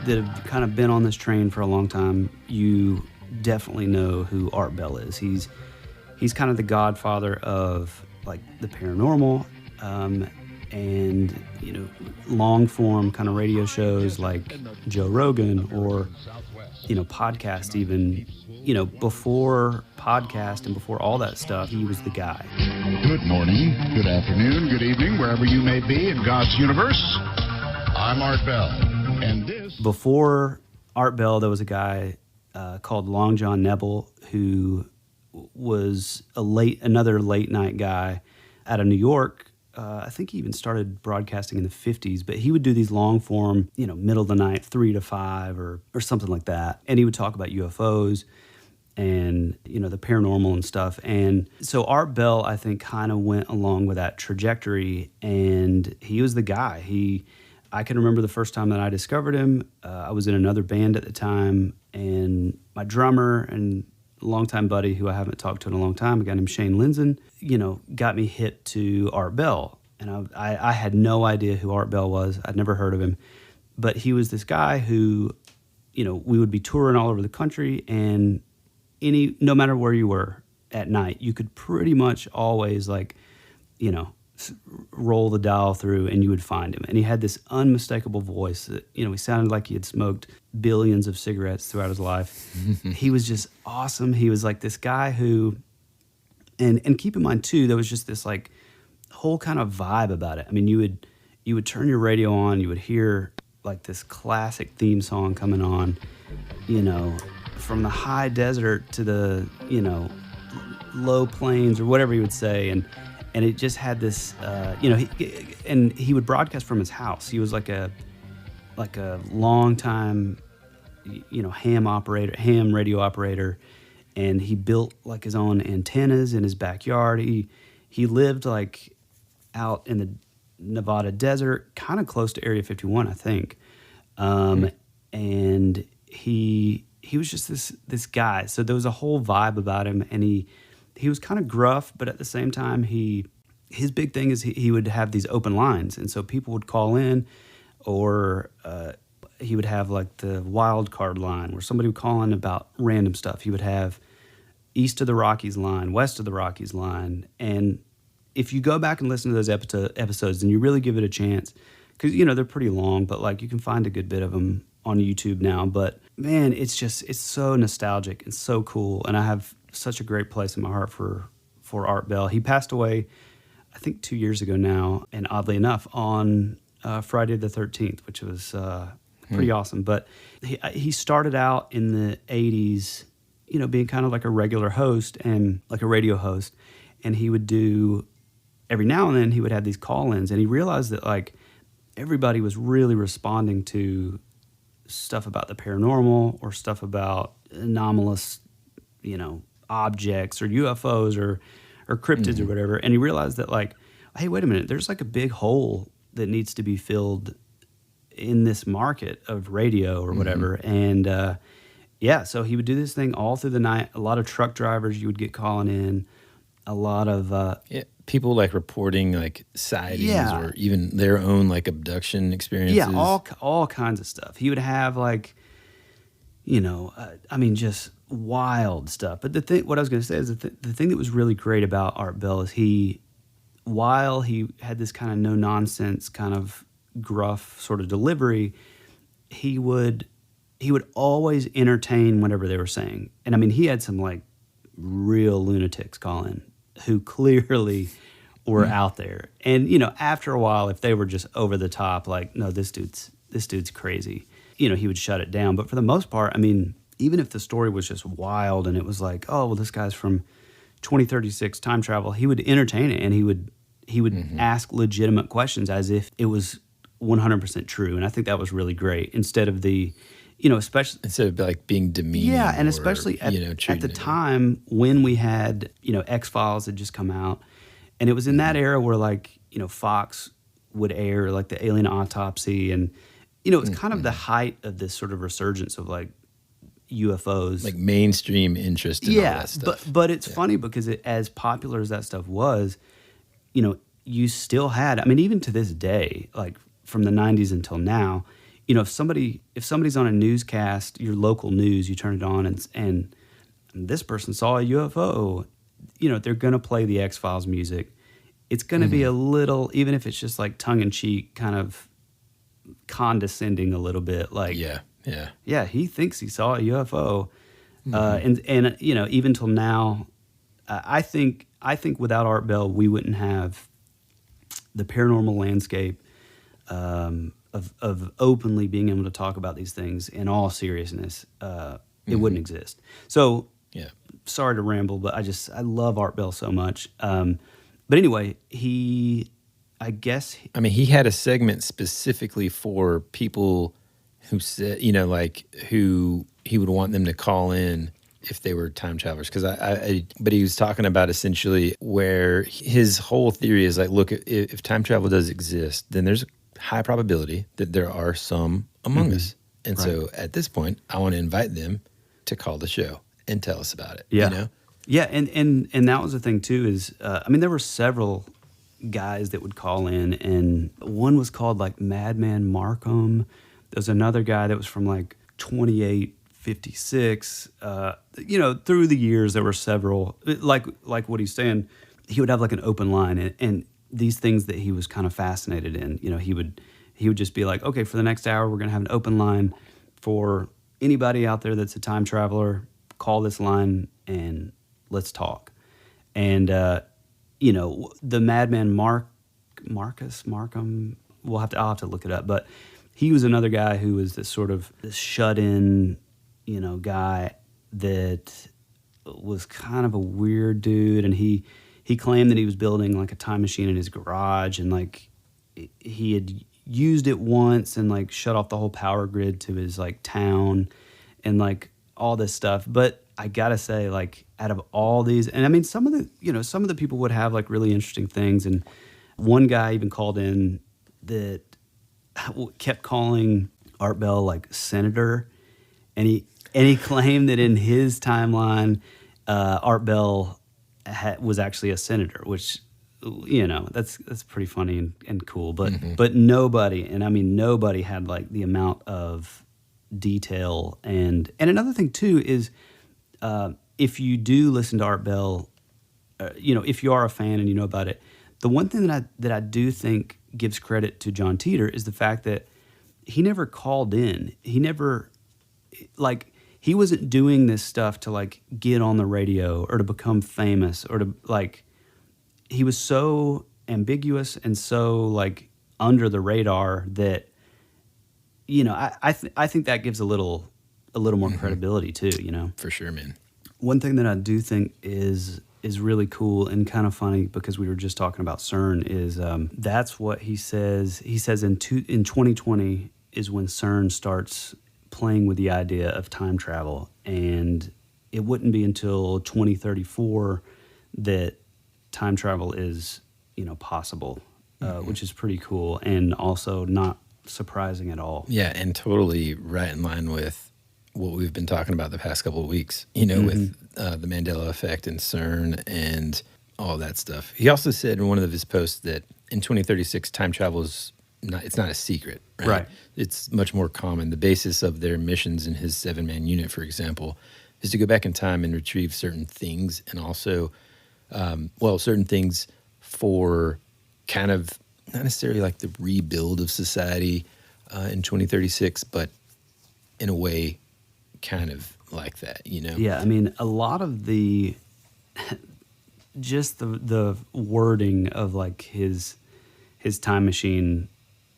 that have kind of been on this train for a long time, you definitely know who Art Bell is. He's kind of the godfather of like the paranormal, and long form kind of radio shows like Joe Rogan or podcast even. Before podcast and before all that stuff, he was the guy. Good morning, good afternoon, good evening, wherever you may be in God's universe. I'm Art Bell, and this... Before Art Bell, there was a guy called Long John Nebel who was another late night guy out of New York. I think he even started broadcasting in the 50s, but he would do these long form, middle of the night, 3 to 5 or something like that. And he would talk about UFOs and, the paranormal and stuff. And so Art Bell, I think, kind of went along with that trajectory, and he was the guy. I can remember the first time that I discovered him. I was in another band at the time, and my drummer and longtime buddy who I haven't talked to in a long time, a guy named Shane Linson, got me hip to Art Bell. And I had no idea who Art Bell was. I'd never heard of him. But he was this guy who, we would be touring all over the country, and no matter where you were at night, you could pretty much always roll the dial through and you would find him. And he had this unmistakable voice that, he sounded like he had smoked billions of cigarettes throughout his life. He was just awesome. He was like this guy who, and keep in mind too, there was just this like whole kind of vibe about it. You would turn your radio on, you would hear like this classic theme song coming on, from the high desert to the, low plains or whatever he would say. And it just had this, he would broadcast from his house. He was like a long time, ham radio operator, and he built like his own antennas in his backyard. He lived like out in the Nevada desert, kind of close to Area 51, I think. And he was just this guy. So there was a whole vibe about him, and he he was kind of gruff, but at the same time, his big thing is he would have these open lines, and so people would call in, or he would have like the wild card line where somebody would call in about random stuff. He would have east of the Rockies line, west of the Rockies line, and if you go back and listen to those episodes, and you really give it a chance, because they're pretty long, but like you can find a good bit of them on YouTube now. But man, it's so nostalgic and so cool, and I have such a great place in my heart for Art Bell. He passed away, I think 2 years ago now, and oddly enough, on Friday the 13th, which was pretty awesome. But he started out in the 80s, being kind of like a regular host and like a radio host, and he would do, every now and then he would have these call-ins, and he realized that like everybody was really responding to stuff about the paranormal or stuff about anomalous, objects or UFOs or cryptids or whatever. And he realized that like, hey, wait a minute, there's like a big hole that needs to be filled in this market of radio or whatever. And so he would do this thing all through the night. A lot of truck drivers you would get calling in, a lot of people like reporting like sightings or even their own like abduction experiences. Yeah, all kinds of stuff. He would have like, just wild stuff. But what I was going to say is the thing that was really great about Art Bell is while he had this kind of no nonsense, kind of gruff sort of delivery, he would always entertain whatever they were saying. And I mean, he had some like real lunatics call in who clearly were out there. And after a while, if they were just over the top, like, no, this dude's crazy, he would shut it down. But for the most part, I mean, even if the story was just wild and it was like, oh, well, this guy's from 2036 time travel, he would entertain it, and he would ask legitimate questions as if it was 100% true. And I think that was really great, instead of the, especially instead of like being demeaning. Yeah, and especially at the time when we had, X-Files had just come out, and it was in that era where like, Fox would air like the alien autopsy, and it's kind of the height of this sort of resurgence of like UFOs, like mainstream interest in all that stuff. But it's funny because as popular as that stuff was, you still had, I mean, even to this day, like from the 90s until now, if somebody's on a newscast, your local news, you turn it on and this person saw a UFO, they're going to play the X-Files music. It's going to be a little, even if it's just like tongue-in-cheek, kind of condescending a little bit, like, yeah, he thinks he saw a UFO. And even till now, I think without Art Bell, we wouldn't have the paranormal landscape of openly being able to talk about these things in all seriousness. It wouldn't exist. So, sorry to ramble, but I love Art Bell so much. But anyway, he had a segment specifically for people who said, who he would want them to call in if they were time travelers. But he was talking about essentially where his whole theory is like, look, if time travel does exist, then there's a high probability that there are some among us. And so at this point, I want to invite them to call the show and tell us about it. Yeah. Yeah. And that was the thing too, is, there were several guys that would call in, and one was called like Madman Markham. There's another guy that was from like 2856. Through the years there were several. Like what he's saying, he would have like an open line, and these things that he was kind of fascinated in. He would just be like, okay, for the next hour we're gonna have an open line for anybody out there that's a time traveler. Call this line and let's talk. And the Madman Markham. I'll have to look it up, but he was another guy who was this sort of this shut-in, guy that was kind of a weird dude, and he claimed that he was building like a time machine in his garage, and like he had used it once and like shut off the whole power grid to his like town and like all this stuff. But I gotta say, like, out of all these, and I mean, some of the people would have like really interesting things, and one guy even called in that kept calling Art Bell like Senator, and he claimed that in his timeline, Art Bell was actually a senator, which, that's pretty funny and cool. But nobody, and I mean nobody, had like the amount of detail. And another thing too is, if you do listen to Art Bell, if you are a fan and you know about it, the one thing that I do think gives credit to John Titor is the fact that he never called in. He never, he wasn't doing this stuff to like get on the radio or to become famous or to he was so ambiguous and so like under the radar that, I think that gives a little more credibility too, For sure, man. One thing that I do think is really cool and kind of funny, because we were just talking about CERN, is that's what he says. He says in 2020 is when CERN starts playing with the idea of time travel, and it wouldn't be until 2034 that time travel is possible, which is pretty cool and also not surprising at all. Yeah, and totally right in line with what we've been talking about the past couple of weeks, with the Mandela effect and CERN and all that stuff. He also said in one of his posts that in 2036, time travel is it's not a secret, right? It's much more common. The basis of their missions in his 7-man unit, for example, is to go back in time and retrieve certain things, and also, certain things for kind of not necessarily like the rebuild of society in 2036, but in a way kind of like that, Yeah, I mean, a lot of the wording of like his time machine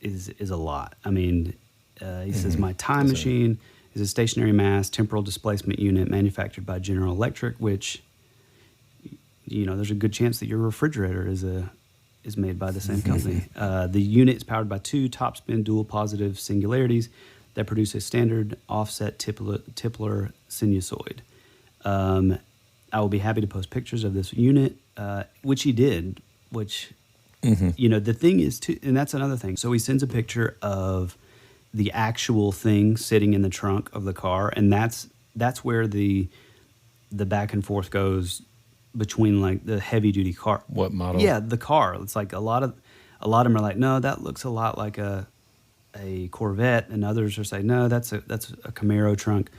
is a lot. I mean, he says, my time machine is a stationary mass temporal displacement unit manufactured by General Electric, which, there's a good chance that your refrigerator is made by the same company. The unit is powered by 2 topspin dual positive singularities that produce a standard offset 𝗕𝗟𝗘𝗓 sinusoid. I will be happy to post pictures of this unit, which he did, which, the thing is, too, and that's another thing. So he sends a picture of the actual thing sitting in the trunk of the car, and that's where the back and forth goes between like the heavy duty car. What model? Yeah, the car. It's like a lot of them are like, no, that looks a lot like a Corvette, and others are saying, no, that's a Camaro trunk.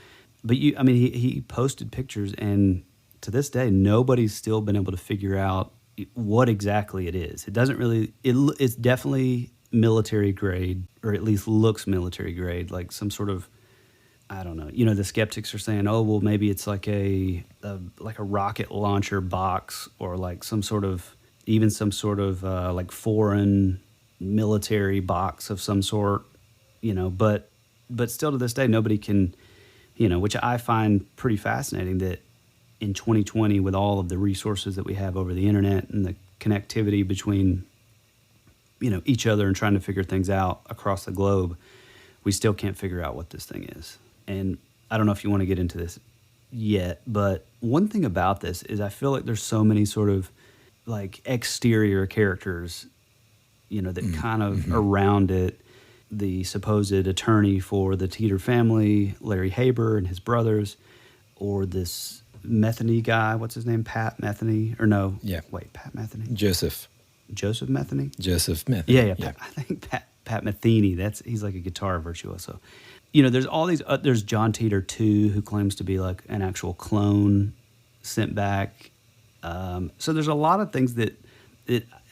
But he posted pictures, and to this day, nobody's still been able to figure out what exactly it is. It doesn't really. It's definitely military grade, or at least looks military grade, like some sort of, I don't know. The skeptics are saying, oh, well, maybe it's like a rocket launcher box, or like some sort of like foreign military box of some sort, but still to this day, nobody can, which I find pretty fascinating, that in 2020, with all of the resources that we have over the internet and the connectivity between, each other and trying to figure things out across the globe, we still can't figure out what this thing is. And I don't know if you want to get into this yet, but one thing about this is I feel like there's so many sort of like exterior characters, that kind of around it. The supposed attorney for the Titor family, Larry Haber and his brothers, or this Metheny guy, what's his name? Pat Metheny? Or no? Yeah. Wait, Pat Metheny? Joseph Metheny? Joseph Metheny. Yeah. I think Pat Metheny, he's like a guitar virtuoso. There's all these, there's John Titor too, who claims to be like an actual clone sent back. So there's a lot of things that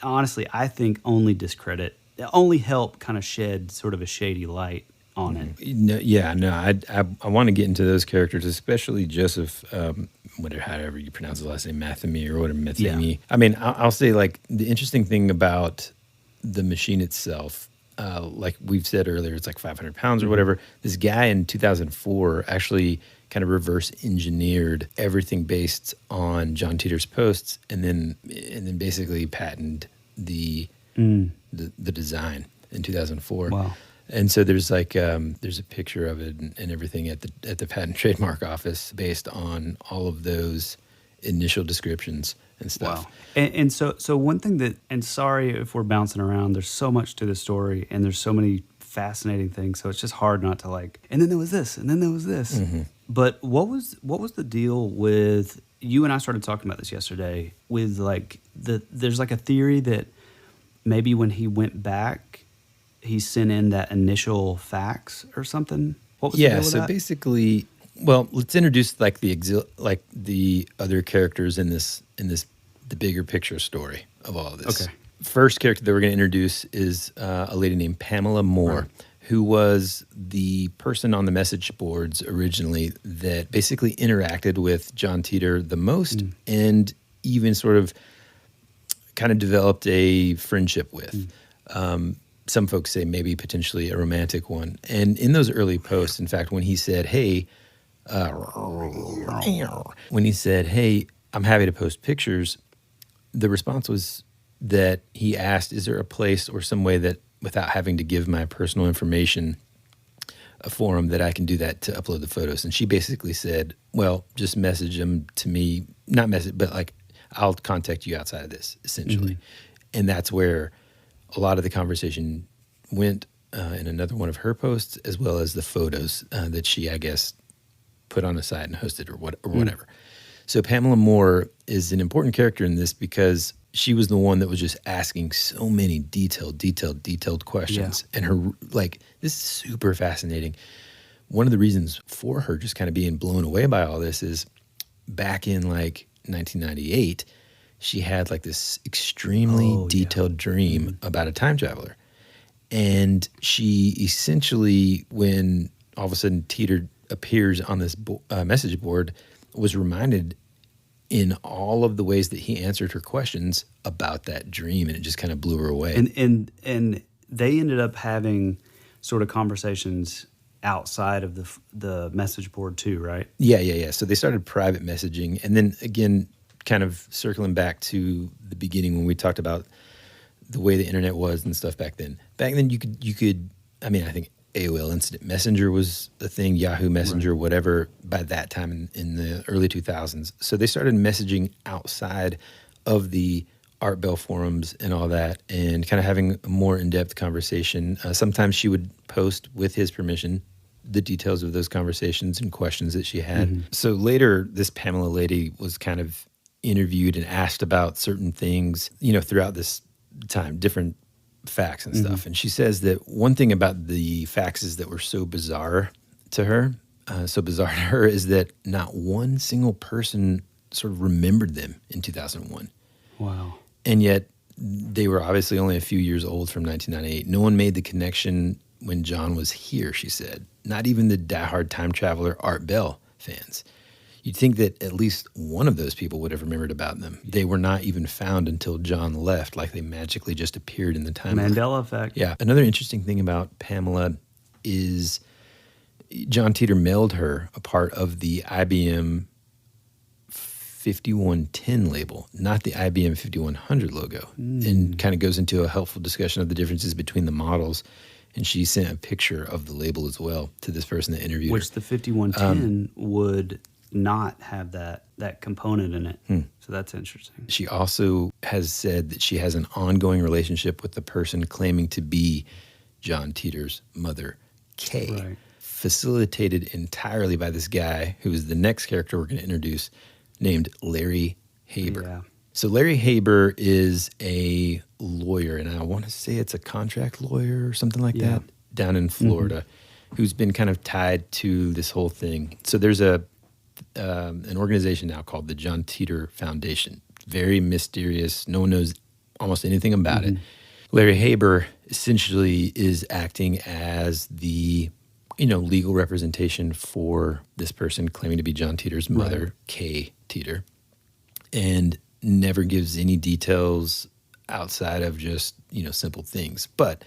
honestly, I think only help kind of shed sort of a shady light on it. I want to get into those characters, especially Joseph, however you pronounce his last name, Metheny or whatever, Metheny. Yeah. I mean, I'll say like the interesting thing about the machine itself, like we've said earlier, it's like 500 pounds or whatever. This guy in 2004 actually kind of reverse engineered everything based on John Titor's posts, and then basically patented the design in 2004. Wow. And so there's like there's a picture of it and everything at the Patent Trademark Office based on all of those initial descriptions and stuff. Wow. And so one thing that, and sorry if we're bouncing around, there's so much to the story and there's so many fascinating things, so it's just hard not to like, and then there was this, and then there was this. But what was the deal with you and I started talking about this yesterday with like there's like a theory that maybe when he went back, he sent in that initial fax or something. What was the deal with so that? basically, well, let's introduce like the other characters in the bigger picture story of all of this. Okay. First character that we're going to introduce is a lady named Pamela Moore, Right. who was the person on the message boards originally that basically interacted with John Titor the most and even sort of kind of developed a friendship with. Some folks say maybe potentially a romantic one. And in those early posts, in fact, when he said, hey, I'm happy to post pictures, the response was that he asked, is there a place or some way that without having to give my personal information, a forum that I can do that to upload the photos? And she basically said, well, just message them to me, not message, but like, I'll contact you outside of this, essentially. And that's where a lot of the conversation went in another one of her posts, as well as the photos that she, I guess, put on a site and hosted or whatever. So Pamela Moore is an important character in this because she was the one that was just asking so many detailed questions. And her, like, this is super fascinating. One of the reasons for her just kind of being blown away by all this is back in like 1998, she had like this extremely detailed dream about a time traveler. And she essentially, when all of a sudden Titor appears on this message board, was reminded in all of the ways that he answered her questions about that dream, and it just kind of blew her away. And they ended up having sort of conversations outside of the message board too, right? Yeah. So they started private messaging, and then again, kind of circling back to the beginning when we talked about the way the internet was and stuff back then. Back then, you could. I mean, I think AOL Instant Messenger was a thing, Yahoo Messenger, whatever, by that time in the early 2000s. So they started messaging outside of the Art Bell forums and all that, and kind of having a more in-depth conversation. Sometimes she would post, with his permission, the details of those conversations and questions that she had. So later, this Pamela lady was kind of interviewed and asked about certain things, throughout this time, different facts and stuff. And she says that one thing about the faxes that were so bizarre to her is that not one single person sort of remembered them in 2001. Wow. And yet they were obviously only a few years old from 1998. No one made the connection when John was here, she said. Not even the diehard time traveler Art Bell fans. You'd think that at least one of those people would have remembered about them. They were not even found until John left, like they magically just appeared in the timeline. Mandela effect. Yeah. Another interesting thing about Pamela is John Titor mailed her a part of the IBM 5110 label, not the IBM 5100 logo, and kind of goes into a helpful discussion of the differences between the models. And she sent a picture of the label as well to this person that interviewed her. Which the 5110 would not have that component in it. So that's interesting. She also has said that she has an ongoing relationship with the person claiming to be John Titor's mother, Kay, facilitated entirely by this guy who is the next character we're going to introduce, named Larry Haber. Yeah. So Larry Haber is a lawyer, and I want to say it's a contract lawyer or something like that, down in Florida, who's been kind of tied to this whole thing. So there's an organization now called the John Titor Foundation. Very mysterious. No one knows almost anything about it. Larry Haber essentially is acting as the legal representation for this person claiming to be John Titor's mother, Kay Titor, and never gives any details outside of just, simple things. But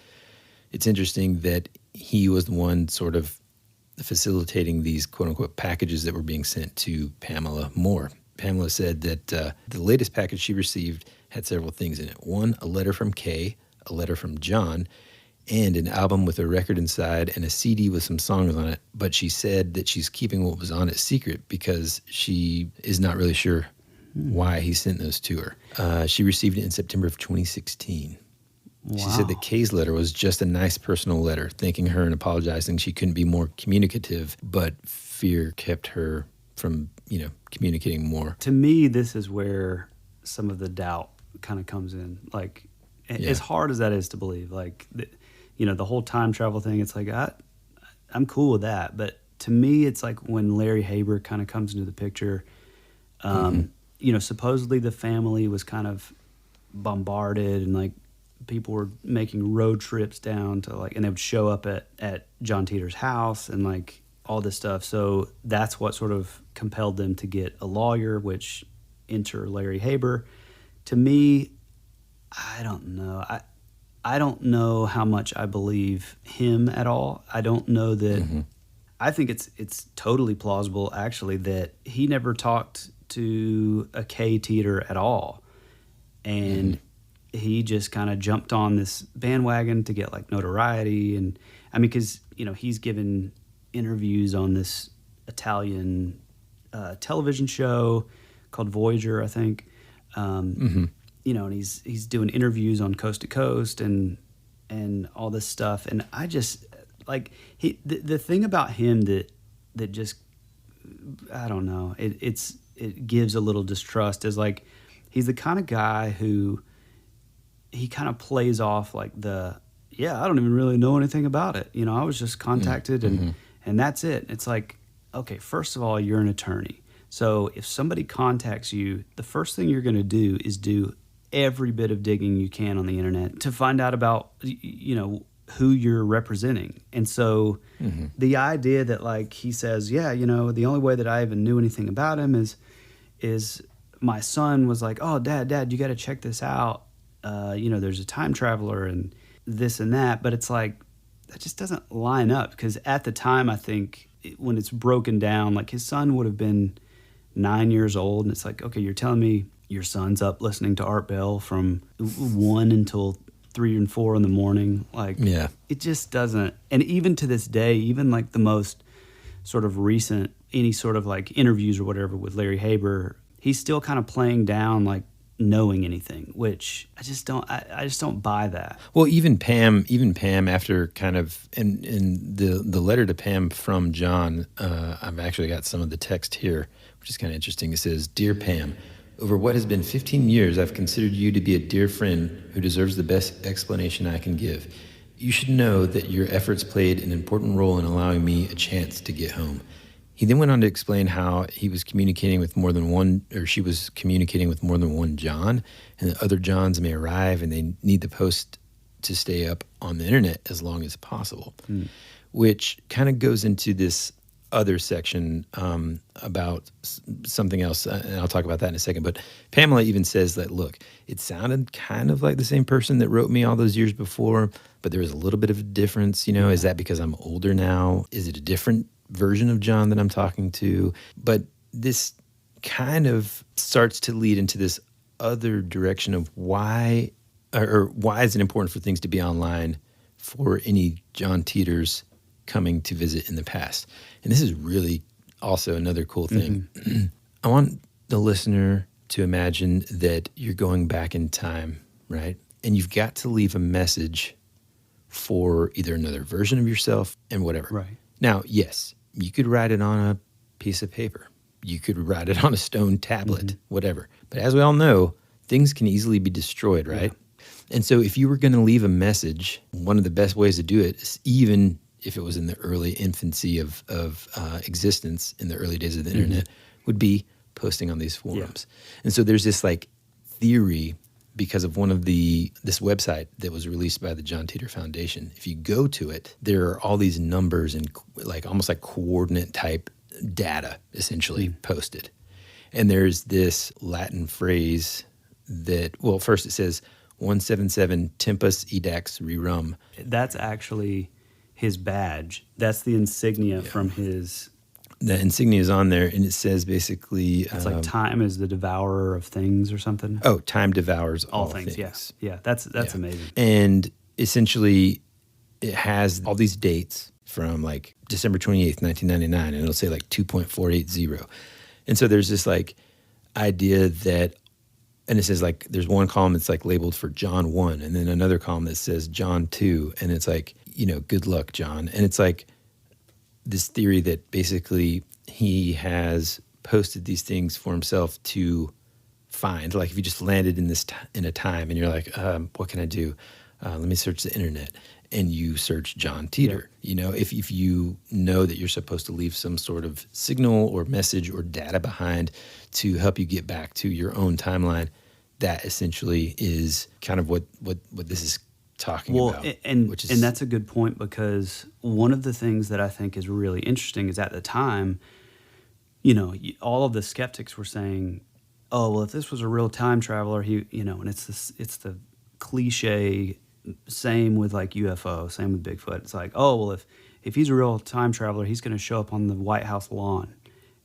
it's interesting that he was the one sort of facilitating these quote-unquote packages that were being sent to Pamela Moore. Pamela said that the latest package she received had several things in it. One, a letter from Kay, a letter from John, and an album with a record inside and a CD with some songs on it. But she said that she's keeping what was on it secret because she is not really sure why he sent those to her. She received it in September of 2016. Wow. She said that Kay's letter was just a nice personal letter, thanking her and apologizing she couldn't be more communicative, but fear kept her from communicating more. To me, this is where some of the doubt kind of comes in. Like, as hard as that is to believe, like, the whole time travel thing, it's like, I'm cool with that. But to me, it's like when Larry Haber kind of comes into the picture, supposedly the family was kind of bombarded and like people were making road trips down to and they would show up at John Titor's house and like all this stuff. So that's what sort of compelled them to get a lawyer, which enter Larry Haber. To me, I don't know. I don't know how much I believe him at all. I don't know that. I think it's totally plausible, actually, that he never talked to a 𝗕𝗟𝗑 at all. And he just kind of jumped on this bandwagon to get like notoriety. And I mean, because, he's given interviews on this Italian television show called Voyager, I think. And he's doing interviews on Coast to Coast and all this stuff. And I just like the thing about him that just, I don't know, it gives a little distrust is like, he's the kind of guy who he kind of plays off like I don't even really know anything about it. I was just contacted and that's it. It's like, okay, first of all, you're an attorney. So if somebody contacts you, the first thing you're going to do is do every bit of digging you can on the internet to find out about, who you're representing. And so the idea that like he says, the only way that I even knew anything about him is my son was like, oh, dad, you got to check this out. There's a time traveler and this and that. But it's like, that just doesn't line up because at the time, I think when it's broken down, like his son would have been 9 years old. And it's like, okay, you're telling me your son's up listening to Art Bell from 1 until 3 and 4 in the morning. Like, it just doesn't. And even to this day, even like the most sort of recent, any sort of like interviews or whatever with Larry Haber, he's still kind of playing down like knowing anything, which I just don't buy that. Well, even Pam after kind of in the letter to Pam from John, I've actually got some of the text here, which is kind of interesting. It says, "Dear Pam, over what has been 15 years, I've considered you to be a dear friend who deserves the best explanation I can give. You should know that your efforts played an important role in allowing me a chance to get home." He then went on to explain how he was communicating with more than one, or she was communicating with more than one John, and that other Johns may arrive and they need the post to stay up on the internet as long as possible, which kind of goes into this other section about something else, and I'll talk about that in a second. But Pamela even says that, look, it sounded kind of like the same person that wrote me all those years before, but there was a little bit of a difference. Is that because I'm older now? Is it a different version of John that I'm talking to? But this kind of starts to lead into this other direction of why is it important for things to be online for any John Titors coming to visit in the past. And this is really also another cool thing. I want the listener to imagine that you're going back in time, right? And you've got to leave a message for either another version of yourself and whatever. Right. Now, yes, you could write it on a piece of paper. You could write it on a stone tablet, whatever. But as we all know, things can easily be destroyed, right? Yeah. And so if you were going to leave a message, one of the best ways to do it is, even if it was in the early infancy of existence, in the early days of the internet, would be posting on these forums. Yeah. And so there's this like theory because of this website that was released by the John Titor Foundation. If you go to it, there are all these numbers and like almost like coordinate type data essentially posted. And there's this Latin phrase that, well, first it says 177 tempus edax rerum. That's actually his badge. That's the insignia from his... The insignia is on there, and it says basically... It's like time is the devourer of things or something. Oh, time devours all things. Yes. Yeah, that's amazing. And essentially, it has all these dates from like December 28th, 1999, and it'll say like 2.480. And so there's this like idea that, and it says like, there's one column that's like labeled for John 1, and then another column that says John 2, and it's like, good luck, John. And it's like this theory that basically he has posted these things for himself to find. Like if you just landed in in a time and you're like, what can I do? Let me search the internet. And you search John Titor. You know, if you know that you're supposed to leave some sort of signal or message or data behind to help you get back to your own timeline, that essentially is kind of what this is talking about. And that's a good point, because one of the things that I think is really interesting is at the time, you know, all of the skeptics were saying, oh, well, if this was a real time traveler, and it's the cliche. Same with like UFO, same with Bigfoot. It's like, oh, well, if he's a real time traveler, he's going to show up on the White House lawn.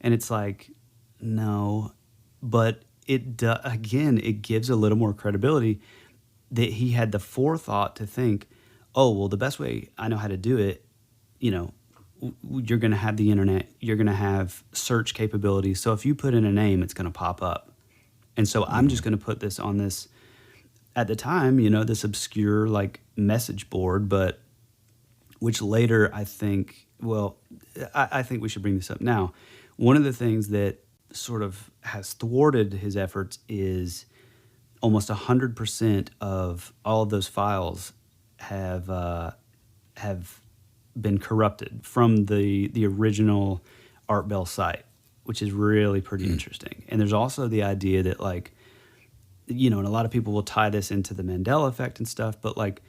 And it's like, no, but it gives a little more credibility that he had the forethought to think, oh, well, the best way I know how to do it, you know, you're going to have the internet, you're going to have search capabilities. So if you put in a name, it's going to pop up. And so I'm just going to put this on this, at the time, you know, this obscure like message board, but which later I think we should bring this up now. One of the things that sort of has thwarted his efforts is almost 100% of all of those files have been corrupted from the original Art Bell site, which is really pretty interesting. And there's also the idea that like, you know, and a lot of people will tie this into the Mandela effect and stuff, but like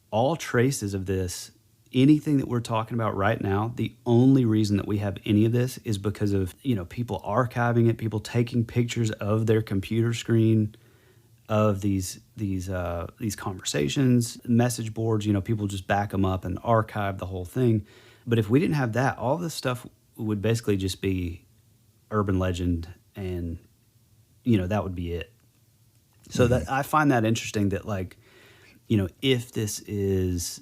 all traces of this, anything that we're talking about right now, the only reason that we have any of this is because of, you know, people archiving it, people taking pictures of their computer screen of these conversations, message boards, you know, people just back them up and archive the whole thing. But if we didn't have that, all this stuff would basically just be urban legend, and, you know, that would be it. So that I find that interesting that, like, you know, if this is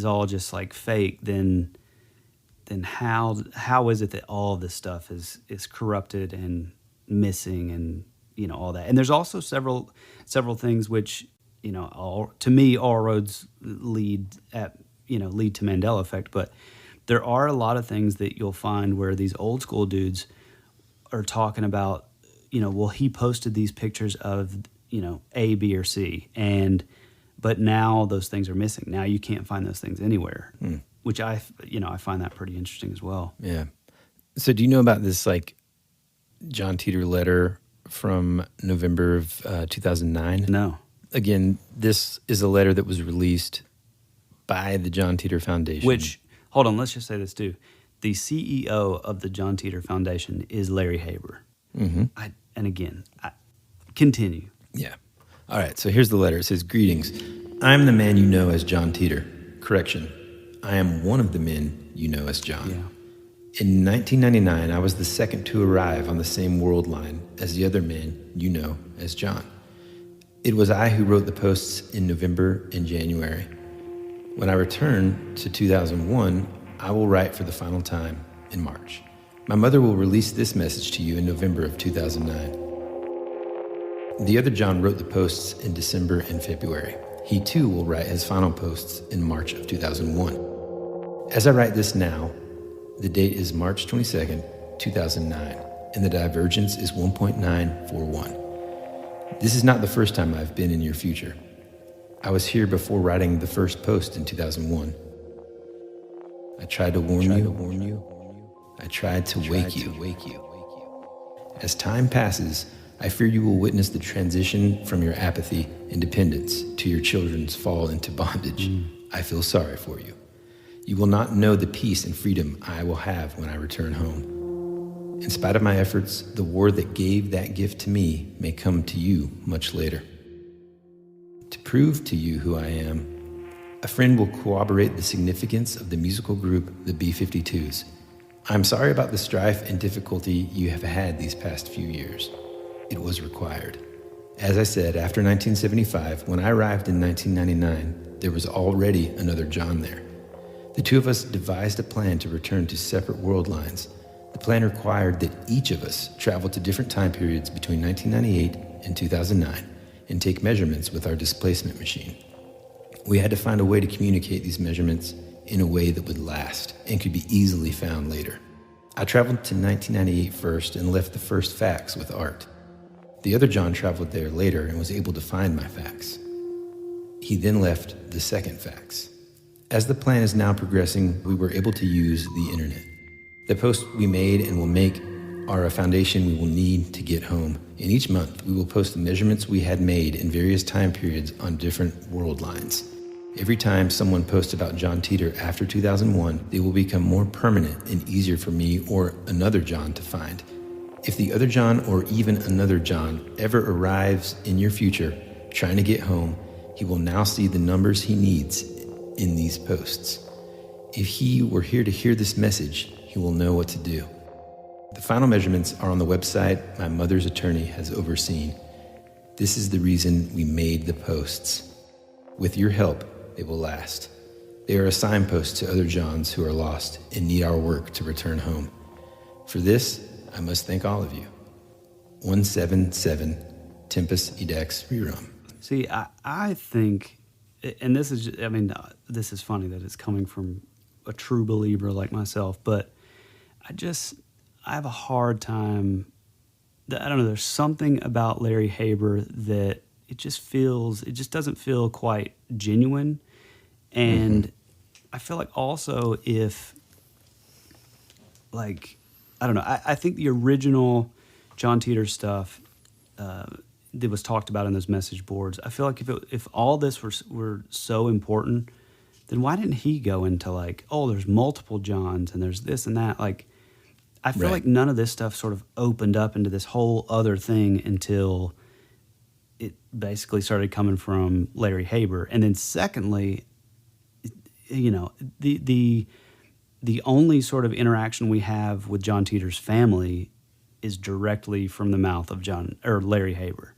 all just like fake, then how is it that all of this stuff is corrupted and missing, and, you know, all that. And there's also several things which, you know, to me all roads lead to Mandela effect, but there are a lot of things that you'll find where these old school dudes are talking about, you know, well, he posted these pictures of, you know, A, B, or C, but now those things are missing. Now you can't find those things anywhere, which I find that pretty interesting as well. Yeah. So do you know about this, like, John Titor letter from November of 2009? No. Again, this is a letter that was released by the John Titor Foundation. Which, hold on, let's just say this too. The CEO of the John Titor Foundation is Larry Haber. Mm-hmm. Continue. Yeah. All right, so here's the letter. It says, "Greetings. I am the man you know as John Titor. Correction. I am one of the men you know as John. Yeah. In 1999, I was the second to arrive on the same world line as the other man you know as John. It was I who wrote the posts in November and January. When I return to 2001, I will write for the final time in March. My mother will release this message to you in November of 2009. The other John wrote the posts in December and February. He too will write his final posts in March of 2001. As I write this now, the date is March 22nd, 2009, and the divergence is 1.941. This is not the first time I've been in your future. I was here before writing the first post in 2001. I tried to warn you. I tried to wake you. As time passes, I fear you will witness the transition from your apathy and dependence to your children's fall into bondage. I feel sorry for you. You will not know the peace and freedom I will have when I return home. In spite of my efforts, the war that gave that gift to me may come to you much later. To prove to you who I am, a friend will corroborate the significance of the musical group, the B-52s. I'm sorry about the strife and difficulty you have had these past few years. It was required. As I said, after 1975, when I arrived in 1999, there was already another John there. The two of us devised a plan to return to separate world lines. The plan required that each of us travel to different time periods between 1998 and 2009 and take measurements with our displacement machine. We had to find a way to communicate these measurements in a way that would last and could be easily found later. I traveled to 1998 first and left the first fax with Art. The other John traveled there later and was able to find my fax. He then left the second fax. As the plan is now progressing, we were able to use the internet. The posts we made and will make are a foundation we will need to get home. In each month, we will post the measurements we had made in various time periods on different world lines. Every time someone posts about John Titor after 2001, they will become more permanent and easier for me or another John to find. If the other John or even another John ever arrives in your future trying to get home, he will now see the numbers he needs in these posts. If he were here to hear this message, he will know what to do. The final measurements are on the website my mother's attorney has overseen. This is the reason we made the posts. With your help, they will last. They are a signpost to other Johns who are lost and need our work to return home. For this, I must thank all of you. 177 Tempus Edex Rerum. See, I think, and this is, this is funny that it's coming from a true believer like myself, but I have a hard time, I don't know, there's something about Larry Haber that it just doesn't feel quite genuine. And I feel like also if, like, I don't know, I think the original John Titor stuff that was talked about in those message boards, I feel like if all this were so important, then why didn't he go into like, oh, there's multiple Johns and there's this and that? Like, I feel like none of this stuff sort of opened up into this whole other thing until it basically started coming from Larry Haber. And then secondly, you know, the only sort of interaction we have with John Titor's family is directly from the mouth of Larry Haber.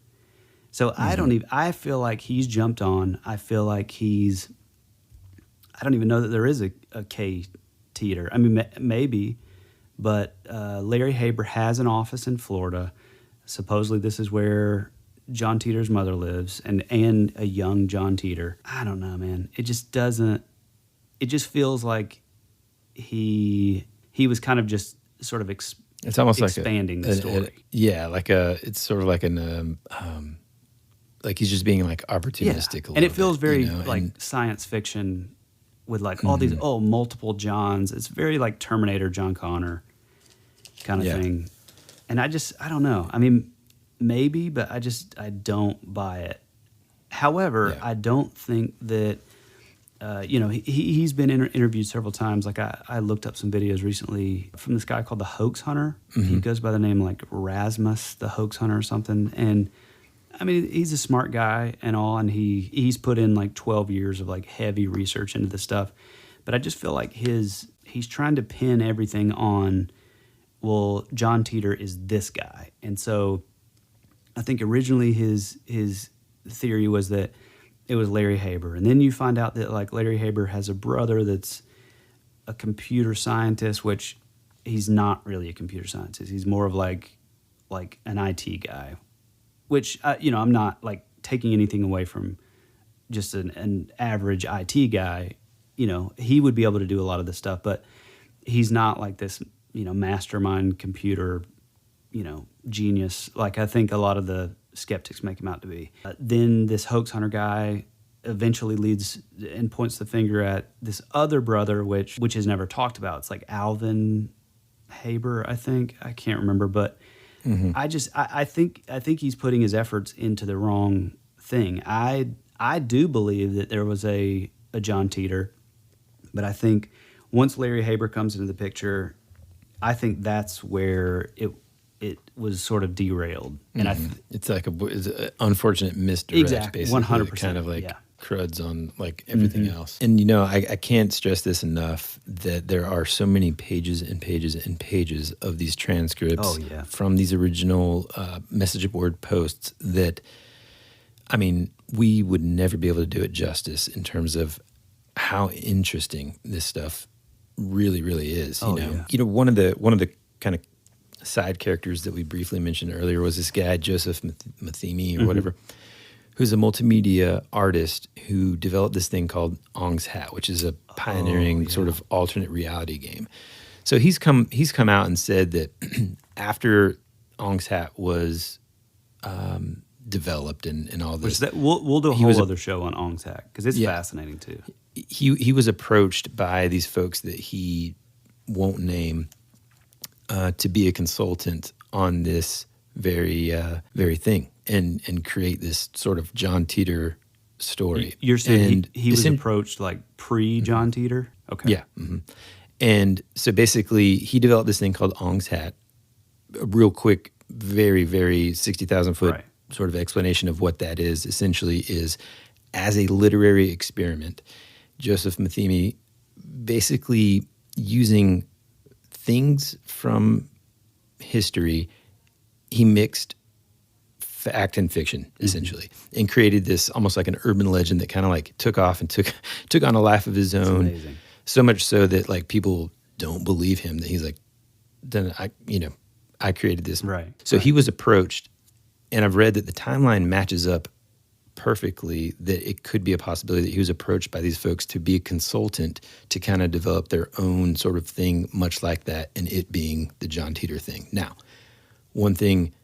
So I feel like he's jumped on. I feel like I don't even know that there is a K Titor. I mean, maybe, but Larry Haber has an office in Florida. Supposedly this is where John Titor's mother lives and a young John Titor. I don't know, man. It just feels like he was kind of just sort of it's almost expanding the story. It's sort of like like he's just being like opportunistic a little and it feels bit, very you know? like science fiction with like all these multiple Johns. It's very like Terminator John Connor kind of thing. And I don't know. I mean, maybe, but I don't buy it. However, I don't think that he's been interviewed several times. Like I looked up some videos recently from this guy called the Hoax Hunter. He goes by the name like Rasmus the Hoax Hunter or something. And I mean, he's a smart guy and all, and he's put in like 12 years of like heavy research into this stuff. But I just feel like he's trying to pin everything on, well, John Titor is this guy. And so I think originally his theory was that it was Larry Haber. And then you find out that like Larry Haber has a brother that's a computer scientist, which he's not really a computer scientist. He's more of like an IT guy, which, I'm not like taking anything away from just an average IT guy. You know, he would be able to do a lot of this stuff, but he's not like this, mastermind computer, genius. Like I think a lot of the skeptics make him out to be. Then this hoax hunter guy eventually leads and points the finger at this other brother, which is never talked about. It's like Alvin Haber, I think. I can't remember, but I think he's putting his efforts into the wrong thing. I do believe that there was a John Titor, but I think once Larry Haber comes into the picture, I think that's where it was sort of derailed. And it's like it's an unfortunate misdirect, basically. 100%. Kind of like cruds on like everything else. And I can't stress this enough that there are so many pages and pages and pages of these transcripts from these original message board posts that, I mean, we would never be able to do it justice in terms of how interesting this stuff really, really is. One of the kind of side characters that we briefly mentioned earlier was this guy, 𝗕𝗟𝗑𝗏 or whatever, who's a multimedia artist who developed this thing called 𝗕𝗟𝗑𝗔𝗞, which is a pioneering sort of alternate reality game. So he's come out and said that after 𝗕𝗏𝗃 was developed and all this, we'll do a whole other show on 𝗕𝗏𝗃 because it's fascinating too. He was approached by these folks that he won't name to be a consultant on this very thing and create this sort of John Titor story. You're saying he was approached like pre-John Titor? Okay. Yeah. Mm-hmm. And so basically he developed this thing called 𝗕𝗏𝗃, a real quick, very, very 60,000 foot sort of explanation of what that is. Essentially is, as a literary experiment, Joseph Matheny basically using things from history, he mixed fact and fiction, essentially, and created this almost like an urban legend that kind of like took off and took on a life of his own. Amazing. So much so that like people don't believe him, that he's like, then I created this. Right. So he was approached, and I've read that the timeline matches up perfectly, that it could be a possibility that he was approached by these folks to be a consultant to kind of develop their own sort of thing, much like that, and it being the John Titor thing. Now, one thing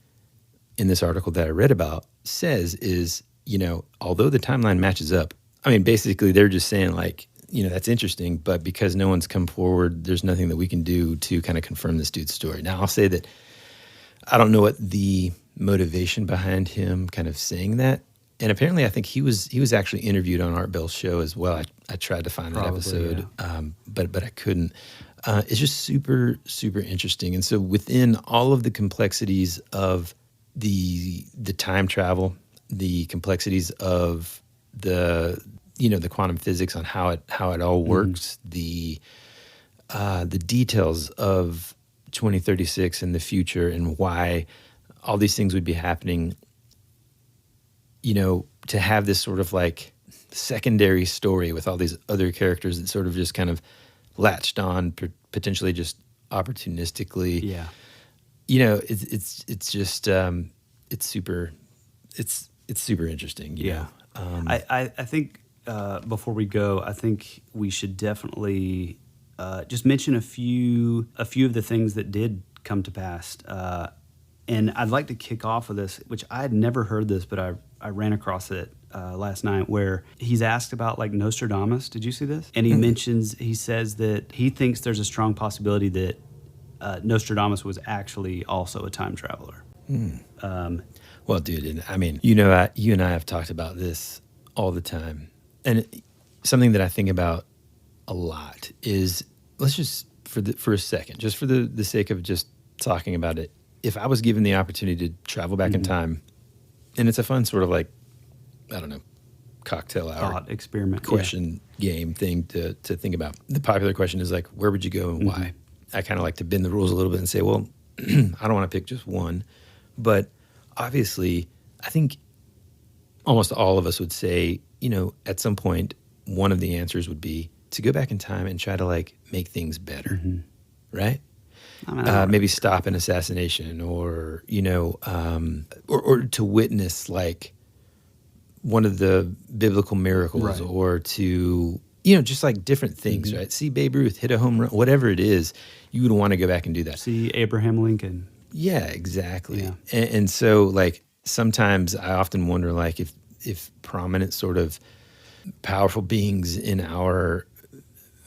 in this article that I read about says is, although the timeline matches up, I mean, basically they're just saying like, that's interesting, but because no one's come forward, there's nothing that we can do to kind of confirm this dude's story. Now, I'll say that I don't know what the motivation behind him kind of saying that. And apparently I think he was actually interviewed on Art Bell's show as well. I tried to find that episode, but I couldn't. It's just super, super interesting. And so within all of the complexities of the time travel, the complexities of the quantum physics on how it all works, the details of 2036 and the future and why all these things would be happening, to have this sort of like secondary story with all these other characters that sort of just kind of latched on potentially just opportunistically. Yeah. It's just it's super interesting. You know? I think before we go, I think we should definitely just mention a few of the things that did come to pass. And I'd like to kick off with this, which I had never heard this, but I ran across it last night, where he's asked about like Nostradamus. Did you see this? And he says that he thinks there's a strong possibility that Nostradamus was actually also a time traveler. Well, dude, I mean, you and I have talked about this all the time. And something that I think about a lot is, let's just, for a second, just for the sake of just talking about it, if I was given the opportunity to travel back in time, and it's a fun sort of like, I don't know, cocktail hour thought experiment question game thing to think about. The popular question is like, where would you go and why? I kind of like to bend the rules a little bit and say, well, I don't want to pick just one. But obviously, I think almost all of us would say, at some point, one of the answers would be to go back in time and try to like make things better, right? Maybe stop an assassination, or or to witness like one of the biblical miracles, or to just like different things, right? See Babe Ruth hit a home run, whatever it is, you would want to go back and do that. See Abraham Lincoln. Yeah, exactly. Yeah. And so like sometimes I often wonder like if prominent sort of powerful beings in our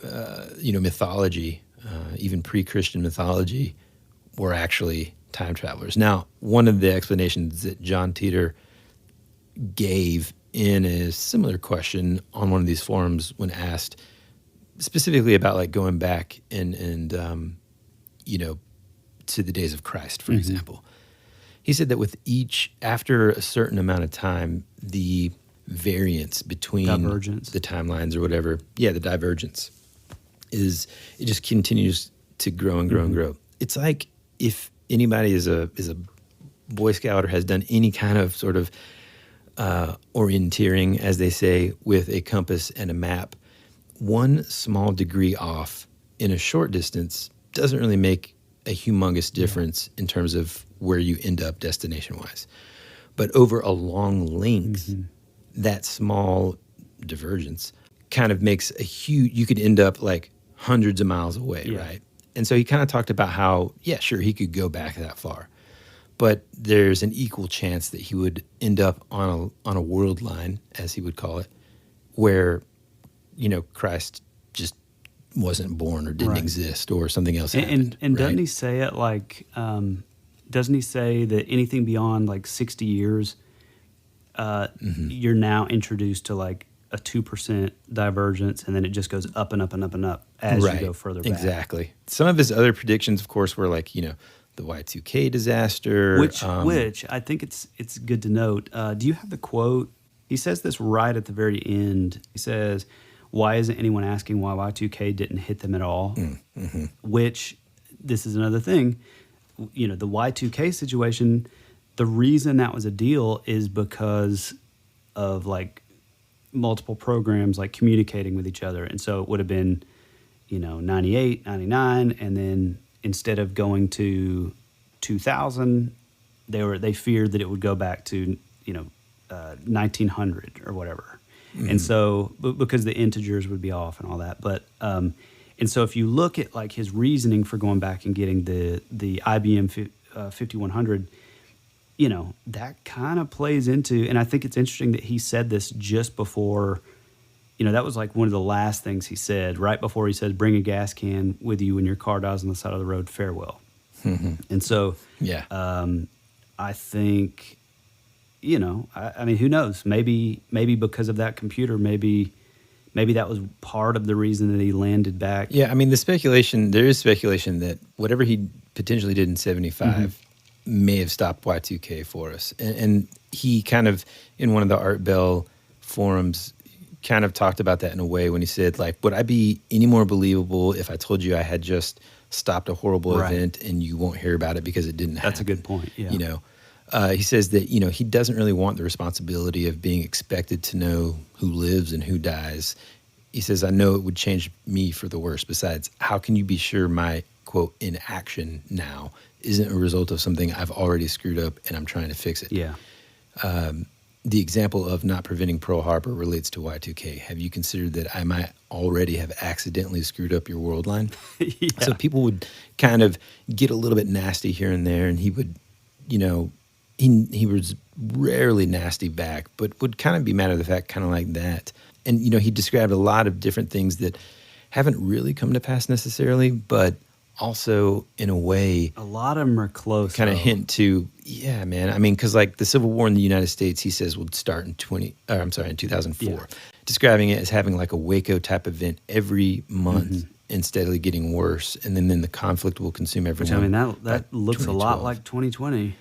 mythology, even pre-Christian mythology, were actually time travelers. Now, one of the explanations that John Titor gave in a similar question on one of these forums when asked specifically about like going back and to the days of Christ, for example, he said that with after a certain amount of time, the variance between the timelines or whatever, the divergence, it just continues to grow and grow and grow. It's like if anybody is a Boy Scout or has done any kind of sort of orienteering, as they say, with a compass and a map, one small degree off in a short distance doesn't really make a humongous difference in terms of where you end up destination-wise. But over a long length, that small divergence kind of makes a huge, you could end up like hundreds of miles away, right? And so he kind of talked about how, yeah, sure, he could go back that far, but there's an equal chance that he would end up on a world line, as he would call it, where, Christ just wasn't born or didn't exist or something else happened. And doesn't he say it like, doesn't he say that anything beyond like 60 years, you're now introduced to like a 2% divergence, and then it just goes up and up and up and up as you go further back. Exactly. Some of his other predictions, of course, were like, the Y2K disaster. Which I think it's good to note. Do you have the quote? He says this right at the very end. He says, "Why isn't anyone asking why Y2K didn't hit them at all?" Mm-hmm. Which, this is another thing, the Y2K situation, the reason that was a deal is because of like multiple programs like communicating with each other. And so it would have been, 98, 99, and then instead of going to 2000, they feared that it would go back to, 1900 or whatever. Mm-hmm. And so, because the integers would be off and all that. But, and so if you look at like his reasoning for going back and getting the IBM 5100, that kind of plays into, and I think it's interesting that he said this just before, that was like one of the last things he said, right before he says, "Bring a gas can with you when your car dies on the side of the road, farewell." Mm-hmm. And so, I think, I mean, who knows? Maybe because of that computer, maybe that was part of the reason that he landed back. Yeah, I mean, there is speculation that whatever he potentially did in 75 may have stopped Y2K for us. And he kind of, in one of the Art Bell forums, kind of talked about that in a way when he said, like, would I be any more believable if I told you I had just stopped a horrible event and you won't hear about it because it didn't happen? That's a good point, yeah. He says that, he doesn't really want the responsibility of being expected to know who lives and who dies. He says, I know it would change me for the worse. Besides, how can you be sure my, quote, inaction now isn't a result of something I've already screwed up and I'm trying to fix it? Yeah. The example of not preventing Pearl Harbor relates to Y2K. Have you considered that I might already have accidentally screwed up your world line? Yeah. So people would kind of get a little bit nasty here and there, and he would, he was rarely nasty back, but would kind of be matter of the fact, kind of like that. And, he described a lot of different things that haven't really come to pass necessarily, but also in a way, a lot of them are close. Kind of hint to, yeah, man. I mean, because like the Civil War in the United States, he says would start in 2004, describing it as having like a Waco type event every month and steadily getting worse, and then the conflict will consume everyone. Which, I mean, that looks a lot like 2020.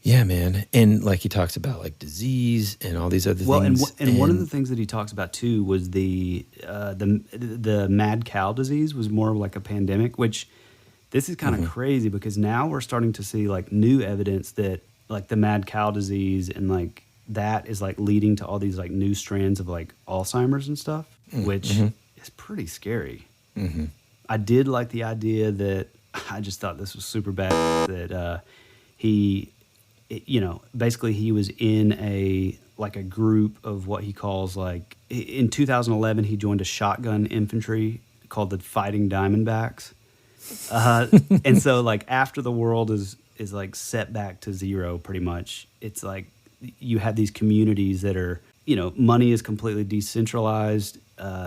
Yeah, man. And like he talks about like disease and all these other things. And one of the things that he talks about too was the mad cow disease was more of like a pandemic, which this is kind of crazy because now we're starting to see like new evidence that like the mad cow disease and like that is like leading to all these like new strands of like Alzheimer's and stuff, which is pretty scary. Mm-hmm. I did like the idea that I just thought this was super bad that basically he was in a group of what he calls like, in 2011, he joined a shotgun infantry called the Fighting Diamondbacks. And so like after the world is like set back to zero pretty much, it's like you have these communities that are, money is completely decentralized.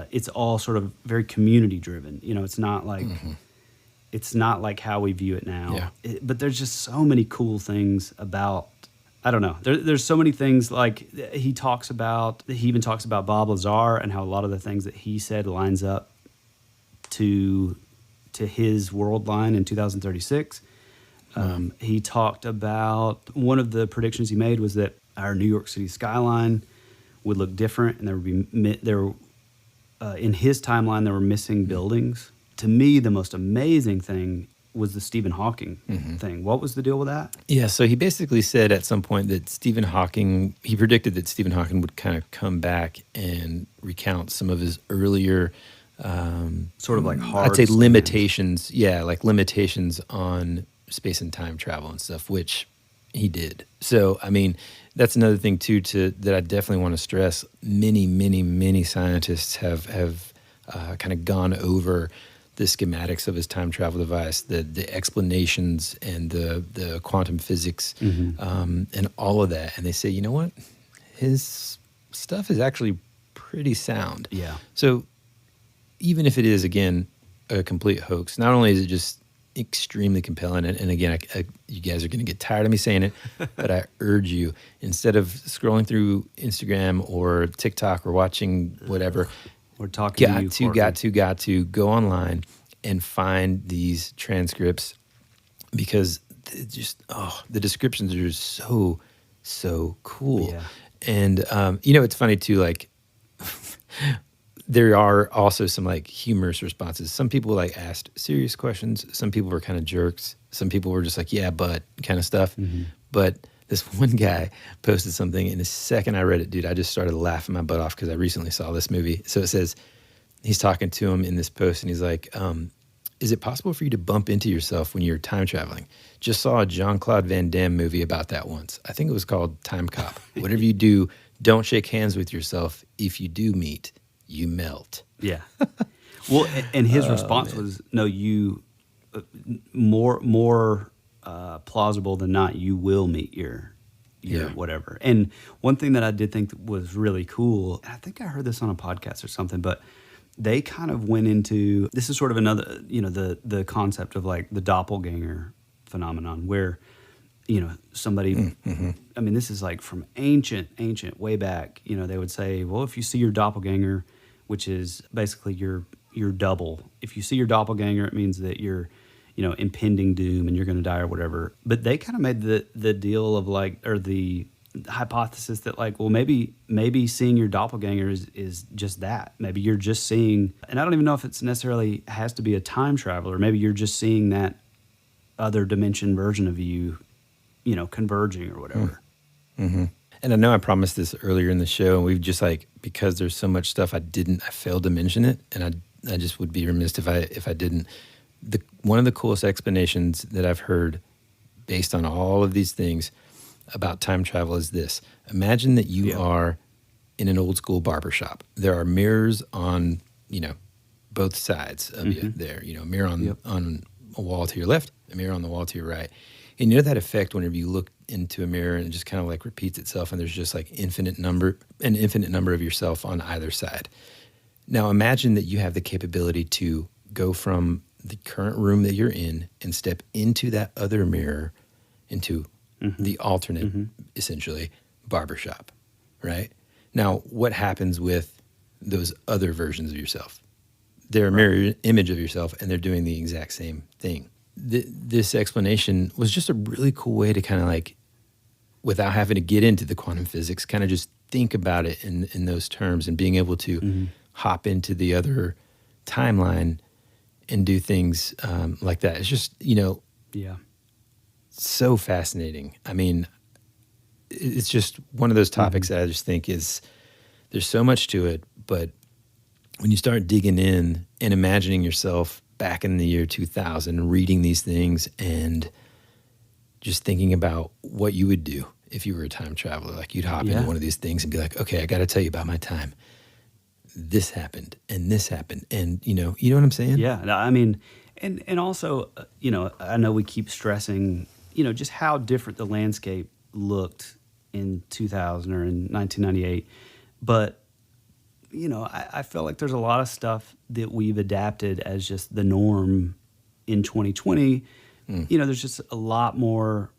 It's all sort of very community driven. It's not like... It's not like how we view it now. Yeah. But there's just so many cool things about, I don't know. There's so many things like he even talks about Bob Lazar and how a lot of the things that he said lines up to his world line in 2036. He talked about, one of the predictions he made was that our New York City skyline would look different, and in his timeline there were missing buildings. To me, the most amazing thing was the Stephen Hawking thing. What was the deal with that? Yeah, so he basically said at some point that he predicted that Stephen Hawking would kind of come back and recount some of his earlier sort of like hard I'd say limitations. Yeah, like limitations on space and time travel and stuff, which he did. So, I mean, that's another thing too that I definitely want to stress. Many, many, many scientists have kind of gone over the schematics of his time travel device, the explanations and the quantum physics, and all of that. And they say, you know what? His stuff is actually pretty sound. Yeah. So even if it is, again, a complete hoax, not only is it just extremely compelling, and again, you guys are going to get tired of me saying it, but I urge you, instead of scrolling through Instagram or TikTok or watching whatever, we're talking got to go online and find these transcripts, because the descriptions are just so cool. Yeah. And it's funny too, like there are also some like humorous responses. Some people like asked serious questions. Some people were kind of jerks. Some people were just like, yeah, but kind of stuff. But this one guy posted something, and the second I read it, dude, I just started laughing my butt off because I recently saw this movie. So it says, he's talking to him in this post, and he's like, is it possible for you to bump into yourself when you're time traveling? Just saw a Jean-Claude Van Damme movie about that once. I think it was called Time Cop. Whatever you do, don't shake hands with yourself. If you do meet, you melt. Yeah. Well, and his response was, no, you, more plausible than not, you will meet your whatever. And one thing that I did think was really cool, and I think I heard this on a podcast or something, but they kind of went into, this is sort of another, the concept of like the doppelganger phenomenon, where, somebody, I mean, this is like from ancient, way back, they would say, well, if you see your doppelganger, which is basically your double, if you see your doppelganger, it means that you're, impending doom and you're going to die or whatever. But they kind of made the deal of like, or the hypothesis that like, well, maybe seeing your doppelganger is just that. Maybe you're just seeing, and I don't even know if it's necessarily has to be a time traveler. Maybe you're just seeing that other dimension version of you, converging or whatever. Mm-hmm. And I know I promised this earlier in the show, and we've just like, because there's so much stuff I failed to mention it, and I just would be remiss if I didn't. One of the coolest explanations that I've heard based on all of these things about time travel is this. Imagine that you are in an old school barbershop. There are mirrors on, both sides of you there. A mirror on a wall to your left, a mirror on the wall to your right. And you know that effect whenever you look into a mirror and it just kind of like repeats itself, and there's just like an infinite number of yourself on either side. Now imagine that you have the capability to go from the current room that you're in and step into that other mirror, into the alternate, essentially, barbershop, right? Now, what happens with those other versions of yourself? They're a mirror image of yourself, and they're doing the exact same thing. This explanation was just a really cool way to kind of like, without having to get into the quantum physics, kind of just think about it in those terms, and being able to hop into the other timeline and do things like that. It's just, so fascinating. I mean, it's just one of those topics that I just think there's so much to it, but when you start digging in and imagining yourself back in the year 2000, reading these things and just thinking about what you would do if you were a time traveler, like you'd hop into one of these things and be like, okay, I got to tell you about my time. This happened and this happened. And, you know what I'm saying? Yeah. I mean, and also, I know we keep stressing, just how different the landscape looked in 2000 or in 1998. But, I feel like there's a lot of stuff that we've adapted as just the norm in 2020. There's just a lot more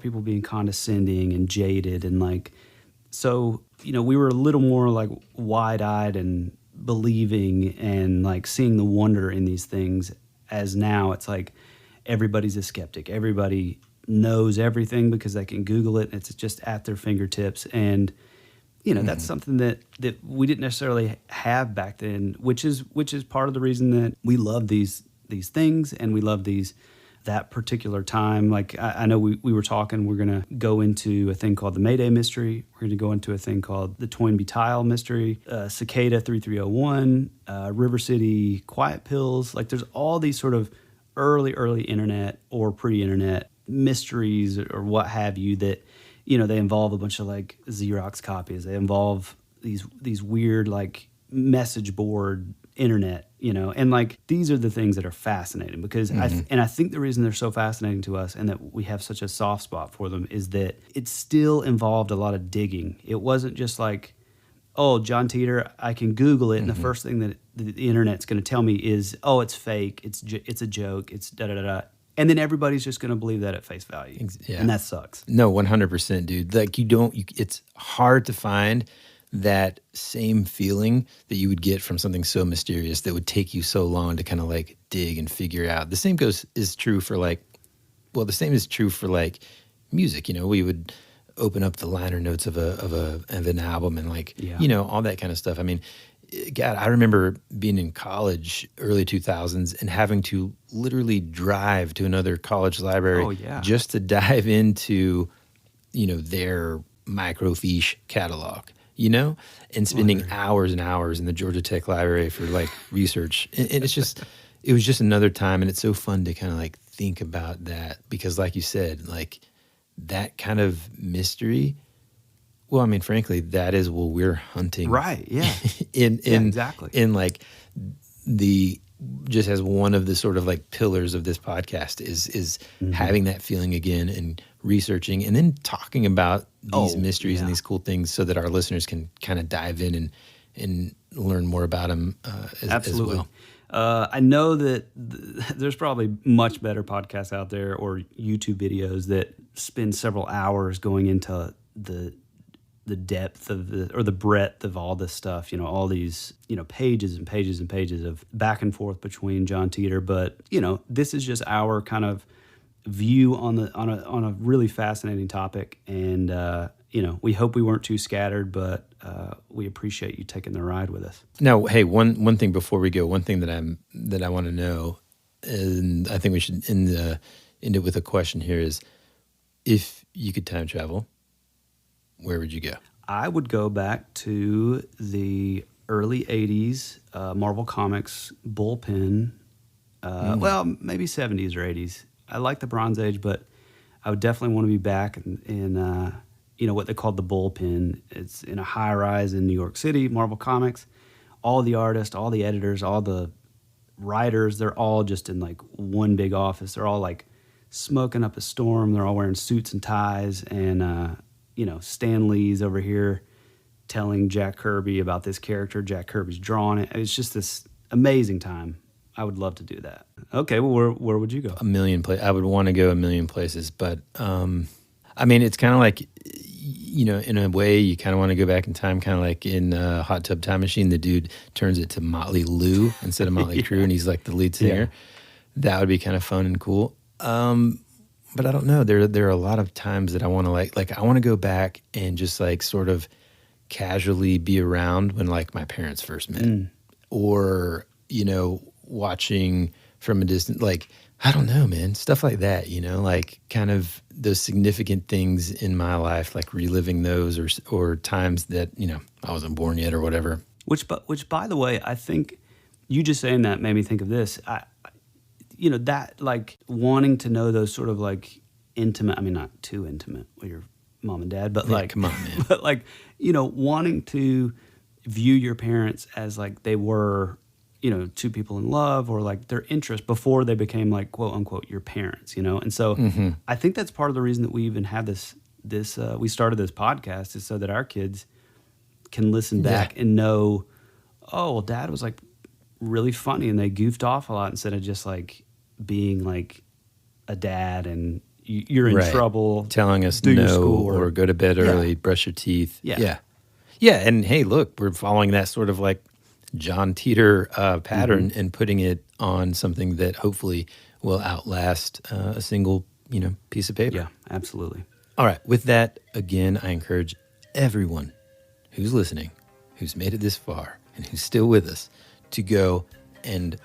people being condescending and jaded, and like, so, we were a little more like wide-eyed and believing and like seeing the wonder in these things, as now it's like everybody's a skeptic. Everybody knows everything because they can Google it. It's just at their fingertips. And, that's something that we didn't necessarily have back then, which is part of the reason that we love these things, and we love that particular time. Like, I know we were talking, we're going to go into a thing called the Mayday mystery. We're going to go into a thing called the 𝗕𝗑𝗏 mystery, 𝗪𝗑𝗓 3301, River City quiet pills. Like, there's all these sort of early internet or pre-internet mysteries or what have you that, they involve a bunch of like Xerox copies. They involve these weird like message board internet, and like these are the things that are fascinating because I think the reason they're so fascinating to us and that we have such a soft spot for them is that it still involved a lot of digging. It wasn't just like, oh, John Titor, I can Google it, and the first thing that the internet's going to tell me is, oh, it's fake, it's a joke, it's da-da-da-da. And then everybody's just going to believe that at face value. Yeah. And that sucks. No, 100%, dude. Like it's hard to find that same feeling that you would get from something so mysterious that would take you so long to kind of like dig and figure out. The same is true for like music. We would open up the liner notes of an album and like, all that kind of stuff. I mean, God, I remember being in college, early 2000s, and having to literally drive to another college library just to dive into, their microfiche catalog, and spending hours and hours in the Georgia Tech library for like research. And it was just another time. And it's so fun to kind of like think about that because like you said, like that kind of mystery, well, I mean, frankly, that is what we're hunting. Right, yeah. Exactly. In like just as one of the sort of like pillars of this podcast is having that feeling again and researching and then talking about these mysteries and these cool things so that our listeners can kind of dive in and learn more about them as well. I know that there's probably much better podcasts out there or YouTube videos that spend several hours going into the depth of the breadth of all this stuff, all these, pages and pages and pages of back and forth between John Titor. But, this is just our kind of view on a really fascinating topic. And, we hope we weren't too scattered, but we appreciate you taking the ride with us. Now, hey, one thing before we go, one thing that I want to know, and I think we should end it with a question here is, if you could time travel, where would you go? I would go back to the early 80s Marvel Comics bullpen, well, maybe 70s or 80s. I like the Bronze Age, but I would definitely want to be back in what they called the bullpen. It's in a high-rise in New York City, Marvel Comics. All the artists, all the editors, all the writers, they're all just in like one big office. They're all like smoking up a storm. They're all wearing suits and ties, and Stan Lee's over here telling Jack Kirby about this character. Jack Kirby's drawing it. It's just this amazing time. I would love to do that. Okay, well, where would you go? A million places. I would want to go a million places, but I mean, it's kind of like, in a way, you kind of want to go back in time, kind of like in Hot Tub Time Machine. The dude turns it to Motley Lou instead of Motley Crue, and he's like the lead singer. Yeah. That would be kind of fun and cool. But I don't know. There are a lot of times that I want to like I want to go back and just like sort of casually be around when like my parents first met, or watching from a distance. Like I don't know, man, stuff like that. Like kind of those significant things in my life, like reliving those or times that I wasn't born yet or whatever. Which by the way, I think you just saying that made me think of this. That like wanting to know those sort of like intimate, I mean, not too intimate with your mom and dad, but like, come on, man. But like, wanting to view your parents as like they were, two people in love or like their interest before they became like, quote unquote, your parents, And so I think that's part of the reason that we even have this we started this podcast is so that our kids can listen back and know, oh, well, dad was like really funny and they goofed off a lot instead of just like being like a dad and you're in trouble, telling us no or go to bed early, brush your teeth. Yeah. And hey, look, we're following that sort of like John Titor pattern and putting it on something that hopefully will outlast a single piece of paper. Yeah, absolutely. All right. With that, again, I encourage everyone who's listening, who's made it this far, and who's still with us, to go and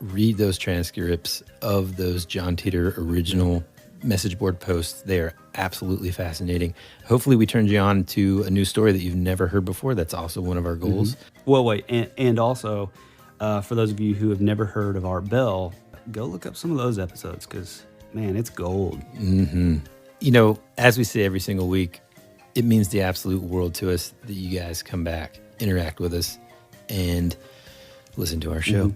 read those transcripts of those John Titor original message board posts. They are absolutely fascinating. Hopefully we turned you on to a new story that you've never heard before. That's also one of our goals. Well, wait, and also for those of you who have never heard of Art Bell, go look up some of those episodes because, man, it's gold. As we say every single week, it means the absolute world to us that you guys come back, interact with us, and listen to our show.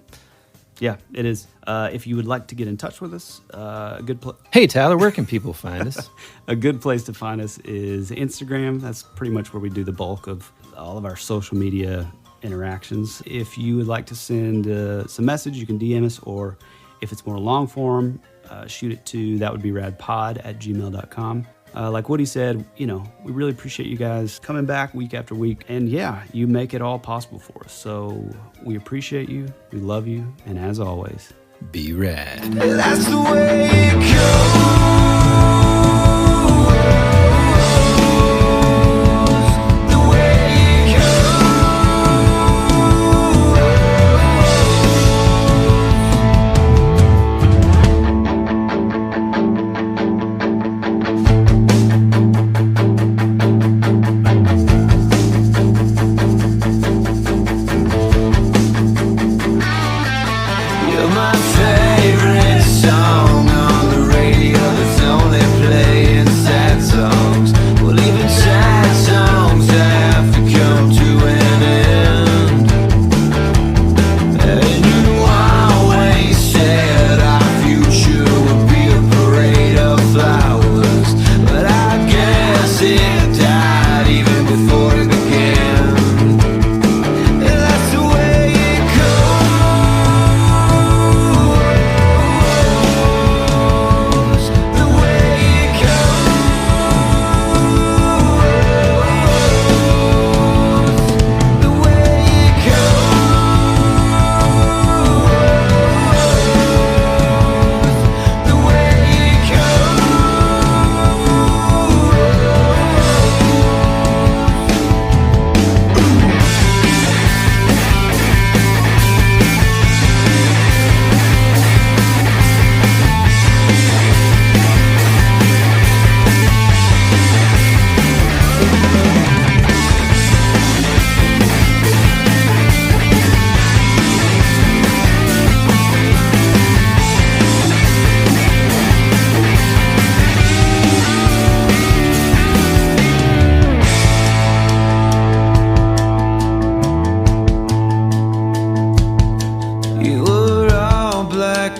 Yeah, it is. If you would like to get in touch with us, a good Hey, Tyler, where can people find us? a good place to find us is Instagram. That's pretty much where we do the bulk of all of our social media interactions. If you would like to send some message, you can DM us, or if it's more long form, shoot it to thatwouldberadpod@gmail.com. Like Woody said, we really appreciate you guys coming back week after week. And yeah, you make it all possible for us. So we appreciate you. We love you. And as always, be rad. That's the way it goes.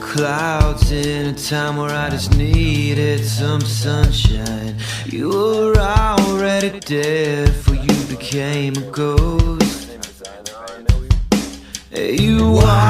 Clouds in a time where I just needed some sunshine. You were already dead before you became a ghost. You are